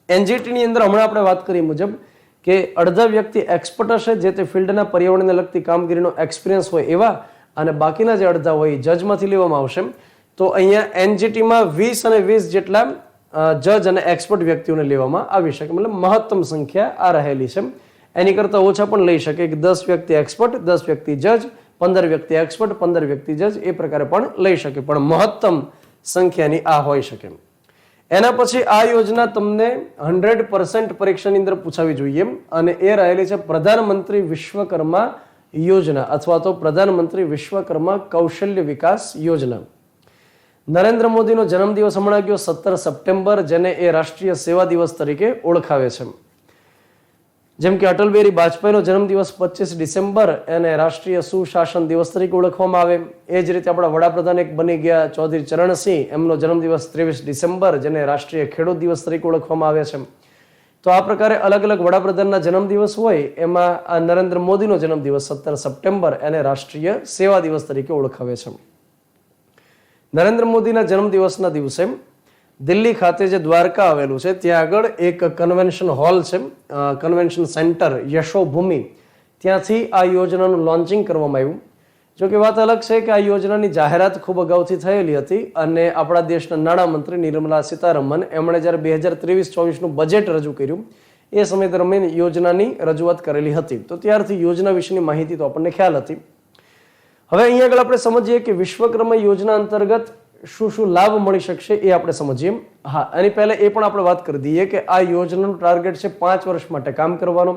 એનજીટીની અંદર હમણાં આપણે વાત કરી મુજબ કે અડધા વ્યક્તિ એક્સપર્ટ હશે, જે તે ફિલ્ડના પર્યાવરણને લગતી કામગીરીનો એક્સપિરિયન્સ હોય એવા, અને બાકીના જે અડધા હોય જજમાંથી લેવામાં આવશે. તો અહીંયા એનજીટીમાં 20 અને 20 જેટલા જજ અને એક્સપર્ટ વ્યક્તિઓને લેવામાં આવી શકે, મતલબ મહત્તમ સંખ્યા આ રહેલી છે. એની કરતા ઓછા પણ લઈ શકે કે 10 વ્યક્તિ એક્સપર્ટ, 10 વ્યક્તિ જજ, 15 વ્યક્તિ એક્સપર્ટ, 15 વ્યક્તિ જજ, એ પ્રકારે પણ લઈ શકે, પણ મહત્તમ સંખ્યાની આ હોઈ શકે. એના પછી આ યોજના તમને 100% પરીક્ષાની અંદર પૂછાવી જોઈએ, અને એ રહેલી છે પ્રધાનમંત્રી વિશ્વકર્મા યોજના અથવા તો પ્રધાનમંત્રી વિશ્વકર્મા કૌશલ્ય વિકાસ યોજના. નરેન્દ્ર મોદીનો જન્મદિવસ હમણાં ગયો 17 સપ્ટેમ્બર, જેને એ રાષ્ટ્રીય સેવા દિવસ તરીકે ઓળખાવે છે. જેમ કે અટલ બિહારી વાજપેયીનો જન્મદિવસ 25 ડિસેમ્બર એને રાષ્ટ્રીય સુશાસન દિવસ તરીકે ઓળખવામાં આવે. એ જ રીતે આપણા વડાપ્રધાન એક બની ગયા ચૌધરી ચરણસિંહ, એમનો જન્મદિવસ 23 ડિસેમ્બર, જેને રાષ્ટ્રીય ખેડૂત દિવસ તરીકે ઓળખવામાં આવે છે. તો આ પ્રકારે અલગ અલગ વડાપ્રધાનના જન્મદિવસ હોય, એમાં આ નરેન્દ્ર મોદીનો જન્મદિવસ 17 સપ્ટેમ્બર એને રાષ્ટ્રીય સેવા દિવસ તરીકે ઓળખાવે છે. નરેન્દ્ર મોદીના જન્મદિવસના દિવસે દિલ્હી ખાતે જે દ્વારકા આવેલું છે ત્યાં આગળ એક કન્વેન્શન હોલ છે, કન્વેન્શન સેન્ટર યશોભૂમિ, ત્યાંથી આ યોજનાનું લોન્ચિંગ કરવામાં આવ્યું. જોકે વાત અલગ છે કે આ યોજનાની જાહેરાત ખૂબ અગાઉથી થયેલી હતી, અને આપણા દેશના નાણામંત્રી નિર્મલા સીતારમન એમણે જ્યારે 2023-24નું બજેટ રજૂ કર્યું એ સમય દરમિયાન યોજનાની રજૂઆત કરેલી હતી. તો ત્યારથી યોજના વિશેની માહિતી તો આપણને ખ્યાલ હતી. હવે અહીંયા આગળ આપણે સમજીએ કે વિશ્વકર્મા યોજના અંતર્ગત શું શું લાભ મળી શકશે એ આપણે સમજીએ. હા, એની પહેલા એ પણ આપણે વાત કરી દઈએ કે આ યોજનાનું ટાર્ગેટ છે 5 વર્ષ માટે કામ કરવાનો.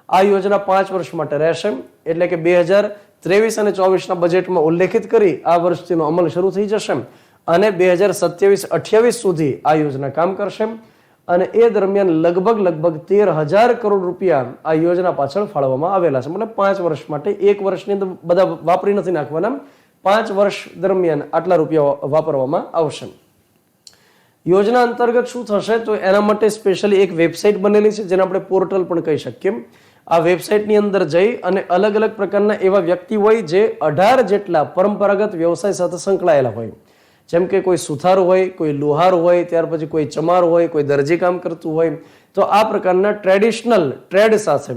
આ યોજના 5 વર્ષ માટે રહેશે, એટલે કે 2023 અને 24ના બજેટમાં ઉલ્લેખિત કરી આ વર્ષથી અમલ શરૂ થઈ જશે, અને 2027-28 સુધી આ યોજના કામ કરશે. અને એ દરમિયાન લગભગ 13,000 કરોડ રૂપિયા આ યોજના પાછળ ફાળવવામાં આવેલા છે. મતલબ 5 વર્ષ માટે, 1 વર્ષની અંદર બધા વાપરી નથી નાખવાના, 5 વર્ષ દરમિયાન આટલા રૂપિયા વાપરવામાં આવશે. યોજના અંતર્ગત શું થશે તો એના માટે સ્પેશિયલી એક વેબસાઇટ બનેલી છે, જેને આપણે પોર્ટલ પણ કહી શકીએ. આ વેબસાઇટની અંદર જઈ અને અલગ અલગ પ્રકારના એવા વ્યક્તિ હોય જે 18 જેટલા પરંપરાગત વ્યવસાય સાથે સંકળાયેલા હોય, જેમ કે કોઈ સુથાર હોય, કોઈ લુહાર હોય, ત્યાર પછી કોઈ ચમાર હોય, કોઈ દરજી કામ કરતું હોય. તો આ પ્રકારના ટ્રેડિશનલ ટ્રેડ સાથે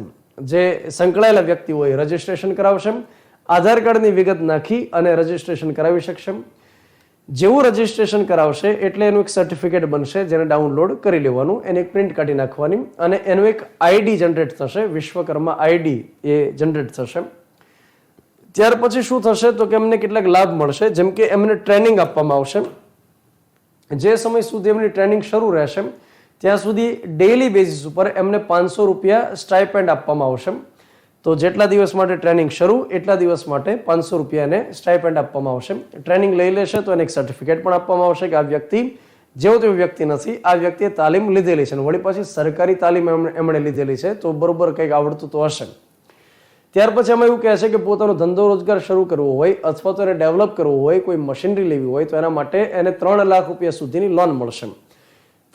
જે સંકળાયેલા વ્યક્તિ હોય રજીસ્ટ્રેશન કરાવશે, આધાર કાર્ડની વિગત નાખી અને રજીસ્ટ્રેશન કરાવી શકશે. જેવું રજીસ્ટ્રેશન કરાવશે એટલે એનું એક સર્ટિફિકેટ બનશે, જેને ડાઉનલોડ કરી લેવાનું, એને એક પ્રિન્ટ કાઢી નાખવાની, અને એનું એક આઈડી જનરેટ થશે, વિશ્વકર્મા આઈડી એ જનરેટ થશે. ત્યાર પછી શું થશે તો કે એમને કેટલાક લાભ મળશે, જેમ કે એમને ટ્રેનિંગ આપવામાં આવશે. જે સમય સુધી એમની ટ્રેનિંગ શરૂ રહેશે ત્યાં સુધી ડેઇલી બેઝિસ ઉપર એમને 500 રૂપિયા સ્ટાઇપેન્ડ આપવામાં આવશે. તો જેટલા દિવસ માટે ટ્રેનિંગ શરૂ એટલા દિવસ માટે 500 રૂપિયાને સ્ટાઇપેન્ડ આપવામાં આવશે. ટ્રેનિંગ લઈ લેશે તો એને એક સર્ટિફિકેટ પણ આપવામાં આવશે કે આ વ્યક્તિ જેવો તેવો વ્યક્તિ નથી, આ વ્યક્તિએ તાલીમ લીધેલી છે, વળી પાછી સરકારી તાલીમ એમણે લીધેલી છે, તો બરોબર કંઈક આવડતું તો હશે. ત્યાર પછી એમાં એવું કહે છે કે પોતાનો ધંધો રોજગાર શરૂ કરવો હોય અથવા તો એને ડેવલપ કરવું હોય, કોઈ મશીનરી લેવી હોય, તો એના માટે એને 3 લાખ રૂપિયા સુધીની લોન મળશે.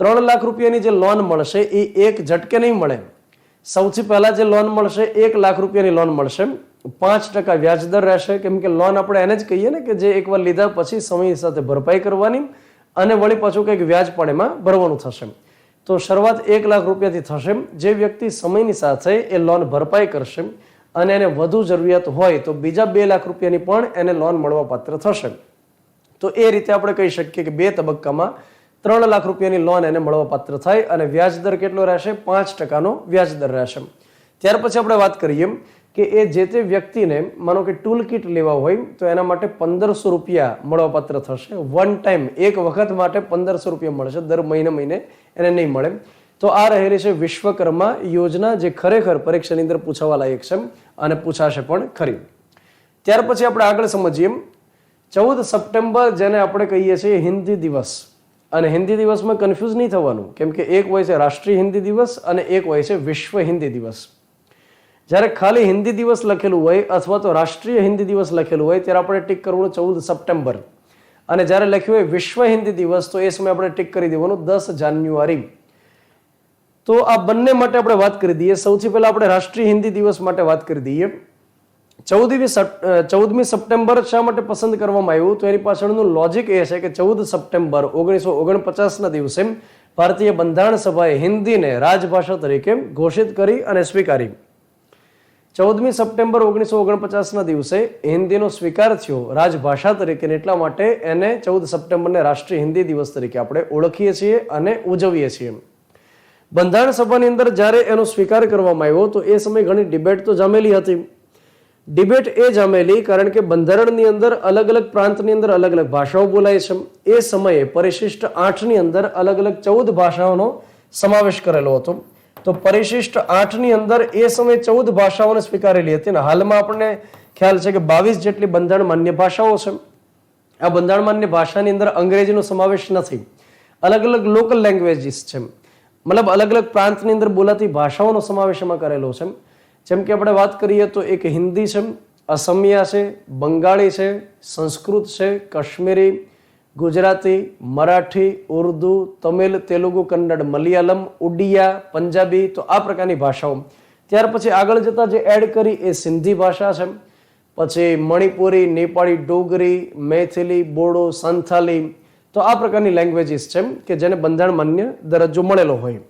3 લાખ રૂપિયાની જે લોન મળશે એ એક ઝટકે નહીં મળે. સૌથી પહેલા જે લોન મળશે 1 લાખ રૂપિયાની લોન મળશે, 5% વ્યાજદર રહેશે, કેમ કે લોન આપણે એને જ કહીએ ને કે જે એકવાર લીધા પછી સમય સાથે ભરપાઈ કરવાની અને વળી પાછું કંઈક વ્યાજ પણ એમાં ભરવાનું થશે. તો શરૂઆત 1 લાખ રૂપિયાથી થશે. જે વ્યક્તિ સમયની સાથે એ લોન ભરપાઈ કરશે અને એને વધુ જરૂરિયાત હોય તો બીજા 2 લાખ રૂપિયાની પણ એને લોન મળવા પાત્ર થશે. તો એ રીતે આપણે કહી શકીએ કે 2 તબક્કામાં 3 લાખ રૂપિયાની લોન એને મળવા પાત્ર થાય, અને વ્યાજ દર કેટલો રહેશે? 5%નો વ્યાજ દર રહેશે. ત્યાર પછી આપણે વાત કરીએ કે એ જે તે વ્યક્તિને માનો કે ટૂલ કિટ લેવા હોય તો એના માટે 1500 રૂપિયા મળવાપાત્ર થશે. વન ટાઈમ, એક વખત માટે 1500 રૂપિયા મળશે, દર મહિને એને નહીં મળે. તો આ રહેલી છે વિશ્વકર્મા યોજના, જે ખરેખર પરીક્ષાની અંદર પૂછાવા લાયક છે અને પૂછાશે પણ ખરી. ત્યાર પછી આપણે આગળ સમજીએ 14 સપ્ટેમ્બર, જેને આપણે કહીએ છીએ હિન્દી દિવસ. અને હિન્દી દિવસમાં કન્ફ્યુઝ નહીં થવાનું, કેમ કે એક હોય છે રાષ્ટ્રીય હિન્દી દિવસ અને એક હોય છે વિશ્વ હિન્દી દિવસ. જ્યારે ખાલી હિન્દી દિવસ લખેલું હોય અથવા તો રાષ્ટ્રીય હિન્દી દિવસ લખેલું હોય ત્યારે આપણે ટીક કરવાનું 14 સપ્ટેમ્બર, અને જ્યારે લખ્યું હોય વિશ્વ હિન્દી દિવસ તો એ સમયે આપણે ટીક કરી દેવાનું 10 જાન્યુઆરી. તો આ બંને માટે આપણે વાત કરી દઈએ. સૌથી પહેલા આપણે રાષ્ટ્રીય હિન્દી દિવસ માટે વાત કરી દઈએ. 14મી સપ્ટેમ્બર શા માટે પસંદ કરવામાં આવ્યું? તો એની પાછળનું લોજિક એ છે કે 14 સપ્ટેમ્બર 1949ના દિવસે ભારતીય બંધારણ સભાએ હિન્દીને રાજભાષા તરીકે ઘોષિત કરી અને સ્વીકારી. 14મી સપ્ટેમ્બર 1949ના દિવસે હિન્દીનો સ્વીકાર થયો રાજભાષા તરીકે, એટલા માટે એને 14 સપ્ટેમ્બરને રાષ્ટ્રીય હિન્દી દિવસ તરીકે આપણે ઓળખીએ છીએ અને ઉજવીએ છીએ. બંધારણ સભાની અંદર જ્યારે એનો સ્વીકાર કરવામાં આવ્યો તો એ સમયે ઘણી ડિબેટ તો જામેલી હતી. ડિબેટ એ જામેલી કારણ કે બંધારણની અંદર અલગ અલગ પ્રાંતની અંદર અલગ અલગ ભાષાઓ બોલાય છે. એ સમયે પરિશિષ્ટ 8ની અંદર અલગ અલગ 14 ભાષાઓનો સમાવેશ કરેલો હતો. તો પરિશિષ્ટ 8ની અંદર એ સમયે 14 ભાષાઓને સ્વીકારેલી હતી, અને હાલમાં આપણને ખ્યાલ છે કે 22 જેટલી બંધારણ માન્ય ભાષાઓ છે. આ બંધારણ માન્ય ભાષાની અંદર અંગ્રેજીનો સમાવેશ નથી, અલગ અલગ લોકલ લેંગ્વેજીસ છે, મતલબ અલગ અલગ પ્રાંતની અંદર બોલાતી ભાષાઓનો સમાવેશ એમાં કરેલો છે. જેમ કે આપણે વાત કરીએ તો એક હિન્દી છે, અસમિયા છે, બંગાળી છે, સંસ્કૃત છે, કાશ્મીરી, ગુજરાતી, મરાઠી, ઉર્દુ, તમિલ, તેલુગુ, કન્નડ, મલયાલમ, ઉડિયા, પંજાબી, તો આ પ્રકારની ભાષાઓ. ત્યાર પછી આગળ જતા જે એડ કરી એ સિંધી ભાષા છે, પછી મણિપુરી, નેપાળી, ડોગરી, મૈથિલી, બોડો, સંથાલી, તો આ પ્રકારની લેંગ્વેજીસ છે કે જેને બંધારણ માન્ય દરજ્જો મળેલો હોય.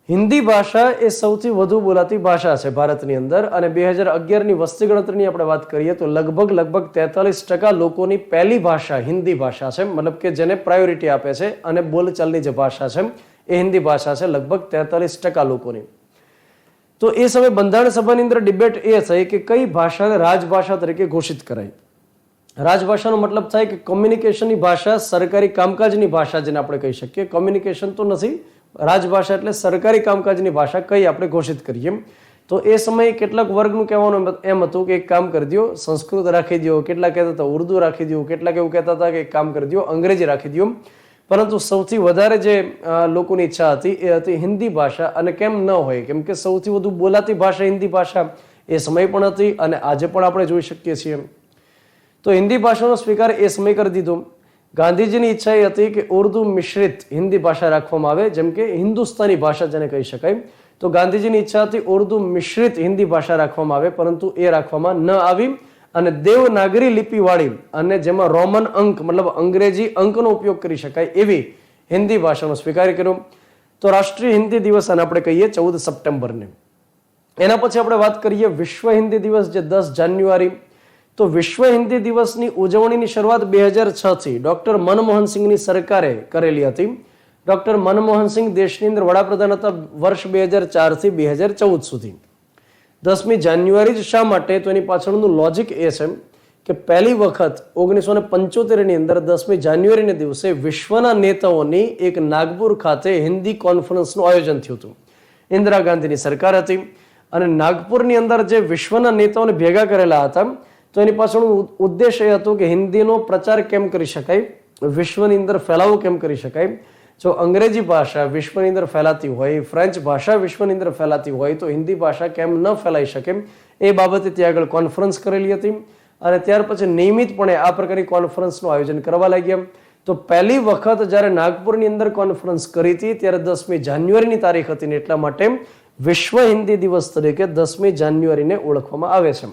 હિન્દી ભાષા એ સૌથી વધુ બોલાતી ભાષા છે ભારતની અંદર, અને 2011ની વસ્તી ગણતરીની આપણે વાત કરીએ તો લગભગ 43% લોકોની પહેલી ભાષા હિન્દી ભાષા છે, મતલબ કે જેને પ્રાયોરિટી આપે છે અને બોલચાલની જે ભાષા છે એ હિન્દી ભાષા છે લગભગ 43% લોકોની. તો એ સમયે બંધારણ સભાની અંદર ડિબેટ એ થઈ કે કઈ ભાષાને રાજભાષા તરીકે ઘોષિત કરાય. રાજભાષાનો મતલબ થાય કે કોમ્યુનિકેશનની ભાષા, સરકારી કામકાજની ભાષા જેને આપણે કહી શકીએ. કોમ્યુનિકેશન તો નથી, રાજભાષા એટલે સરકારી કામકાજની ભાષા કઈ આપણે ઘોષિત કરીએ. તો એ સમયે કેટલાક વર્ગનું કહેવાનું એમ હતું કે એક કામ કરી દો સંસ્કૃત રાખી દો, કેટલાક કહેતા હતા ઉર્દુ રાખી દો, કેટલાક એવું કહેતા હતા કે એક કામ કરી દો અંગ્રેજી રાખી દો. પરંતુ સૌથી વધારે જે લોકોની ઈચ્છા હતી એ હતી હિન્દી ભાષા. અને કેમ ન હોય, કેમ કે સૌથી વધુ બોલાતી ભાષા હિન્દી ભાષા એ સમય પણ હતી અને આજે પણ આપણે જોઈ શકીએ છીએ. તો હિન્દી ભાષાનો સ્વીકાર એ સમય કરી દીધો. ગાંધીજીની ઈચ્છા એ હતી કે ઉર્દુ મિશ્રિત હિન્દી ભાષા રાખવામાં આવે, જેમ કે હિન્દુસ્તાની ભાષા જેને કહી શકાય. તો ગાંધીજીની ઈચ્છા હતી ઉર્દુ મિશ્રિત હિન્દી ભાષા રાખવામાં આવે, પરંતુ એ રાખવામાં ન આવી અને દેવનાગરી લિપિવાળી અને જેમાં રોમન અંક મતલબ અંગ્રેજી અંકનો ઉપયોગ કરી શકાય એવી હિન્દી ભાષાનો સ્વીકાર કર્યો. તો રાષ્ટ્રીય હિન્દી દિવસ અને આપણે કહીએ 14 સપ્ટેમ્બરને. એના પછી આપણે વાત કરીએ વિશ્વ હિન્દી દિવસ, જે 10 જાન્યુઆરી. તો વિશ્વ હિન્દી દિવસની ઉજવણીની શરૂઆત 2006થી ડોક્ટર મનમોહન સિંહની સરકારે કરેલી હતી. ડોક્ટર મનમોહન સિંહ દેશની અંદર વડાપ્રધાન હતા વર્ષ 2004થી 2014 સુધી. 10મી જાન્યુઆરી જ શા માટે? તો એની પાછળનું લોજિક એ છે કે પહેલી વખત 1975ની અંદર 10મી જાન્યુઆરીના દિવસે વિશ્વના નેતાઓની એક નાગપુર ખાતે હિન્દી કોન્ફરન્સનું આયોજન થયું હતું. ઇન્દિરા ગાંધીની સરકાર હતી અને નાગપુરની અંદર જે વિશ્વના નેતાઓને ભેગા કરેલા હતા, તો એની પાછળનો ઉદ્દેશ એ હતો કે હિન્દીનો પ્રચાર કેમ કરી શકાય, વિશ્વની અંદર ફેલાવો કેમ કરી શકાય. જો અંગ્રેજી ભાષા વિશ્વની અંદર ફેલાતી હોય, ફ્રેન્ચ ભાષા વિશ્વની અંદર ફેલાતી હોય, તો હિન્દી ભાષા કેમ ન ફેલાઈ શકે એ બાબતે ત્યાં આગળ કોન્ફરન્સ કરેલી હતી. અને ત્યાર પછી નિયમિતપણે આ પ્રકારની કોન્ફરન્સનું આયોજન કરવા લાગ્યા. તો પહેલી વખત જ્યારે નાગપુરની અંદર કોન્ફરન્સ કરી હતી ત્યારે 10મી જાન્યુઆરીની તારીખ હતી, એટલા માટે વિશ્વ હિન્દી દિવસ તરીકે 10મી જાન્યુઆરીને ઓળખવામાં આવે છે.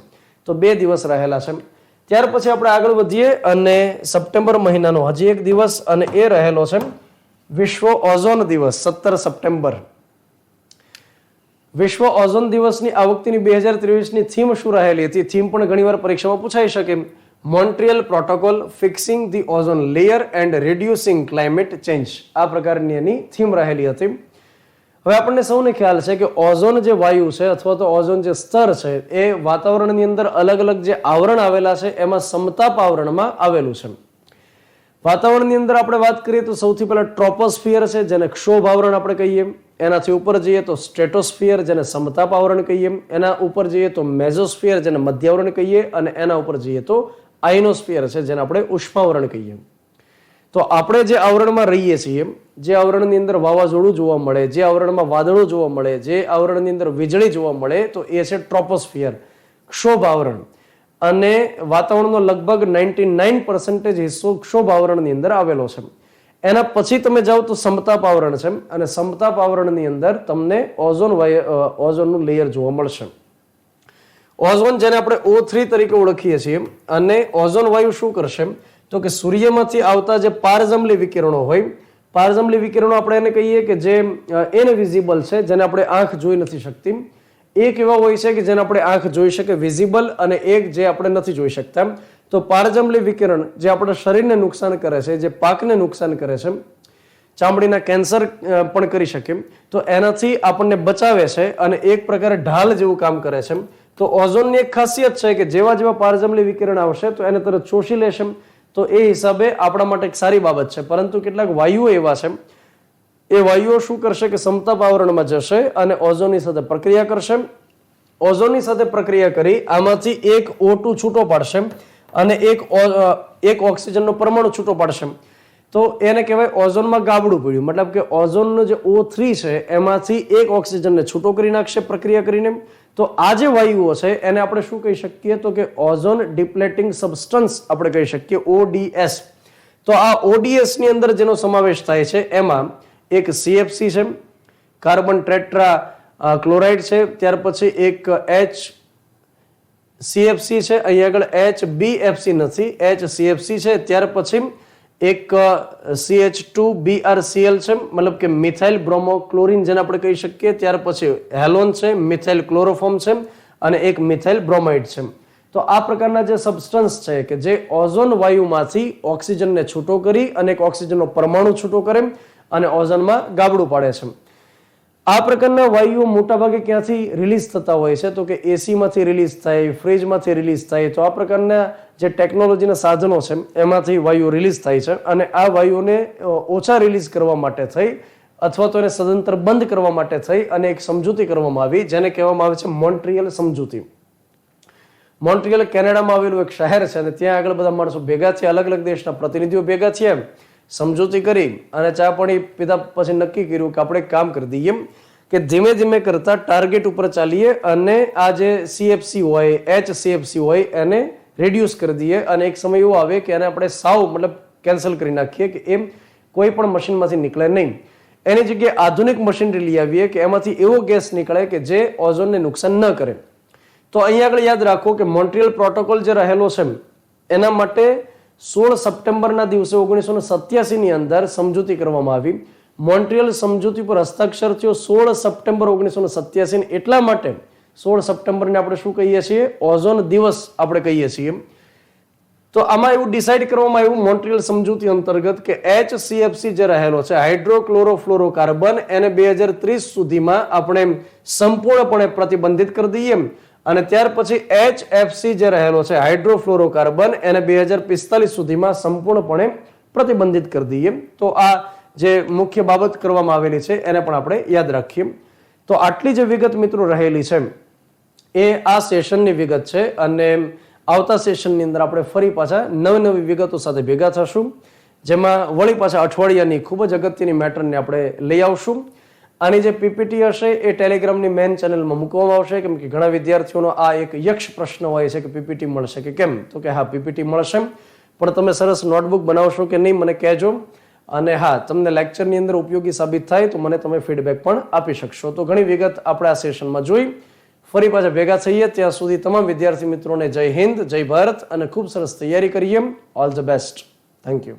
તો 2 દિવસ રહેલા છે. ત્યાર પછી આપણે આગળ વધીએ અને સપ્ટેમ્બર મહિનાનો હજી એક દિવસ, અને એ રહેલો છે વિશ્વ ઓઝોન દિવસ 17 સપ્ટેમ્બર. વિશ્વ ઓઝોન દિવસની આ વખતેની 2023ની થીમ શું રહેલી હતી? થીમ પણ ઘણીવાર પરીક્ષામાં પૂછાઈ શકે. Montreal protocol fixing the ozone layer and reducing climate change. આ પ્રકારની એની થીમ રહેલી હતી. હવે આપણને સૌને ખ્યાલ છે કે ઓઝોન જે વાયુ છે અથવા તો ઓઝોન જે સ્તર છે એ વાતાવરણની અંદર અલગ અલગ જે આવરણ આવેલા છે એમાં સમતાપ આવરણમાં આવેલું છે. વાતાવરણની અંદર આપણે વાત કરીએ તો સૌથી પહેલા ટ્રોપોસ્ફિયર છે, જેને ક્ષોભ આવરણ આપણે કહીએ. એનાથી ઉપર જઈએ તો સ્ટ્રેટોસ્ફિયર, જેને સમતાપ આવરણ કહીએ. એના ઉપર જઈએ તો મેઝોસ્ફિયર, જેને મધ્યાવરણ કહીએ. અને એના ઉપર જઈએ તો આઇનોસ્ફિયર છે, જેને આપણે ઉષ્માવરણ કહીએ. તો આપણે જે આવરણમાં રહીએ છીએ, જે આવરણની અંદર વાવાઝોડું જોવા મળે, જે આવરણમાં વાદળો જોવા મળે, જે આવરણની અંદર વીજળી જોવા મળે, તો એ છે ટ્રોપોસ્ફિયર, ક્ષોભ આવરણ. અને વાતાવરણનો લગભગ 99% હિસ્સો ક્ષોભ આવરણની અંદર આવેલો છે. એના પછી તમે જાઓ તો સમતાપ આવરણ છે, અને સમતાપ આવરણની અંદર તમને ઓઝોનનું લેયર જોવા મળશે. ઓઝોન, જેને આપણે O3 તરીકે ઓળખીએ છીએ, અને ઓઝોન વાયુ શું કરશે તો કે સૂર્યમાંથી આવતા જે પારજમલી વિકિરણો હોય, પારજમલી વિકિરણો આપણે એને કહીએ કે જે ઇનવિઝિબલ છે, જેને આપણે આંખ જોઈ નથી શકતી. એક એવા હોય છે કે જેને આપણે આંખ જોઈ શકે, વિઝિબલ, અને એક જે આપણે નથી જોઈ શકતા. તો પારજમલી વિકિરણ જે આપણા શરીરને નુકસાન કરે છે, જે પાકને નુકસાન કરે છે, ચામડીના કેન્સર પણ કરી શકે, તો એનાથી આપણને બચાવે છે અને એક પ્રકારે ઢાલ જેવું કામ કરે છે. તો ઓઝોનની એક ખાસિયત છે કે જેવા જેવા પારજમલી વિકિરણ આવશે તો એને તરત શોષી લેશે. તો એ હિસાબે આપણા માટે એક સારી બાબત છે. પરંતુ કેટલાક વાયુઓ એવા છે, એ વાયુઓ શું કરશે કે સમતાપ આવરણમાં જશે અને ઓઝોનની સાથે પ્રક્રિયા કરશે. ઓઝોનની સાથે પ્રક્રિયા કરી આમાંથી એક O2 છૂટો પાડશે અને એક ઓક્સિજનનો પરમાણુ છૂટો પાડશે. તો એને કહેવાય ઓઝોનમાં ગાબડું પડ્યું. મતલબ કે ઓઝોનનો જે O3 છે એમાંથી એક ઓક્સિજનને છૂટો કરી નાખશે પ્રક્રિયા કરીને. તો આ જે વાયુઓ છે એને આપણે શું કહી શકીએ તો કે ઓઝોન ડિપ્લેટિંગ સબસ્ટન્સ આપણે કહી શકીએ, ODS. તો આ ODS ની અંદર જેનો સમાવેશ થાય છે એમાં એક CFC છે, કાર્બન ટેટ્રા ક્લોરાઇડ છે, ત્યાર પછી એક HCFC છે, અહીં આગળ HBFC નથી, HCFC છે, ત્યાર પછી એક CH2BrCl છે, મતલબ કે મિથાઇલ બ્રોમોક્લોરિન જેને આપણે કહી શકીએ. ત્યાર પછી હેલોન છે, મિથાઇલ ક્લોરોફોર્મ છે, અને એક મિથાઇલ બ્રોમાઇડ છે. તો આ પ્રકારના જે સબસ્ટન્સ છે કે જે ઓઝોન વાયુમાંથી ઓક્સિજનને છૂટો કરી અને એક ઓક્સિજનનો પરમાણુ છૂટો કરે અને ઓઝોનમાં ગાબડું પાડે છે. આ પ્રકારના વાયુઓ મોટાભાગે ક્યાંથી રિલીઝ થતા હોય છે તો કે AC માંથી રિલીઝ થાય, ફ્રીજમાંથી રિલીઝ થાય. તો આ પ્રકારના જે ટેકનોલોજીના સાધનો છે એમાંથી વાયુ રિલીઝ થાય છે. અને આ વાયુઓને ઓછા રિલીઝ કરવા માટે થઈ અથવા તો એને સદંતર બંધ કરવા માટે થઈ અને એક સમજૂતી કરવામાં આવી, જેને કહેવામાં આવે છે મોન્ટ્રીયલ સમજૂતી. મોન્ટ્રીયલ કેનેડામાં આવેલું એક શહેર છે અને ત્યાં આગળ બધા માણસો ભેગા થયા, અલગ અલગ દેશના પ્રતિનિધિઓ ભેગા થયા, સમજૂતી કરી અને ચા પાણી પીધા પછી નક્કી કર્યું કે આપણે કામ કરી દઈએ કે ધીમે ધીમે કરતા ટાર્ગેટ ઉપર ચાલીએ અને આ જે CFC હોય, HCFC હોય એને રેડ્યુસ કરી દઈએ. અને એક સમય એવો આવે કે એને આપણે સાવ મતલબ કેન્સલ કરી નાખીએ કે એમ કોઈ પણ મશીનમાંથી નીકળે નહીં. એની જગ્યાએ આધુનિક મશીનરી લઈ આવીએ કે એમાંથી એવો ગેસ નીકળે કે જે ઓઝોનને નુકસાન ન કરે. તો અહીંયા આગળ યાદ રાખો કે મોન્ટ્રીયલ પ્રોટોકોલ જે રહેલો છે એના માટે 16 સપ્ટેમ્બરના દિવસે 1987 ની અંદર સમજૂતી કરવામાં આવી. મોન્ટ્રીયલ સમજૂતી પર હસ્તાક્ષર થયો 16 સપ્ટેમ્બર 1987. એટલા માટે 16 સપ્ટેમ્બરને આપણે શું કહીએ છીએ? ઓઝોન દિવસ આપણે કહીએ છીએ. તો આમાં એવું ડિસાઇડ કરવામાં આવ્યું મોન્ટ્રીયલ સમજૂતી અંતર્ગત કે HCFC જે રહેલો છે, હાઇડ્રોક્લોરોફ્લોરોકાર્બન, એને 2030 સુધીમાં આપણે સંપૂર્ણપણે પ્રતિબંધિત કરી દઈએ. અને ત્યાર પછી HFC જે રહેલો છે, હાઇડ્રોફ્લોરોકાર્બન, એને 2045 સુધીમાં સંપૂર્ણપણે પ્રતિબંધિત કરી દઈએ. તો આ જે મુખ્ય બાબત કરવામાં આવેલી છે એને પણ આપણે યાદ રાખીએ. તો આટલી જે વિગત મિત્રો રહેલી છે એ આ સેશનની વિગત છે. અને આવતા સેશનની અંદર આપણે ફરી પાછા નવી વિગતો સાથે ભેગા થશું, જેમાં વળી પાછા અઠવાડિયાની ખૂબ જ અગત્યની મેટરને આપણે લઈ આવશું. આની જે PPT હશે એ ટેલિગ્રામની મેઇન ચેનલમાં મૂકવામાં આવશે, કેમ કે ઘણા વિદ્યાર્થીઓનો આ એક યક્ષ પ્રશ્ન હોય છે કે PPT મળશે કે કેમ. તો કે હા, PPT મળશે, પણ તમે સરસ નોટબુક બનાવશો કે નહીં મને કહેજો. અને હા, તમને લેક્ચરની અંદર ઉપયોગી સાબિત થાય તો મને તમે ફીડબેક પણ આપી શકશો. તો ઘણી વિગત આપણે આ સેશનમાં જોઈ. ફરી પાછા ભેગા થઈએ, ત્યાં સુધી તમામ વિદ્યાર્થી મિત્રોને જય હિન્દ, જય ભારત, અને ખૂબ સરસ તૈયારી કરીએ. All the best. Thank you.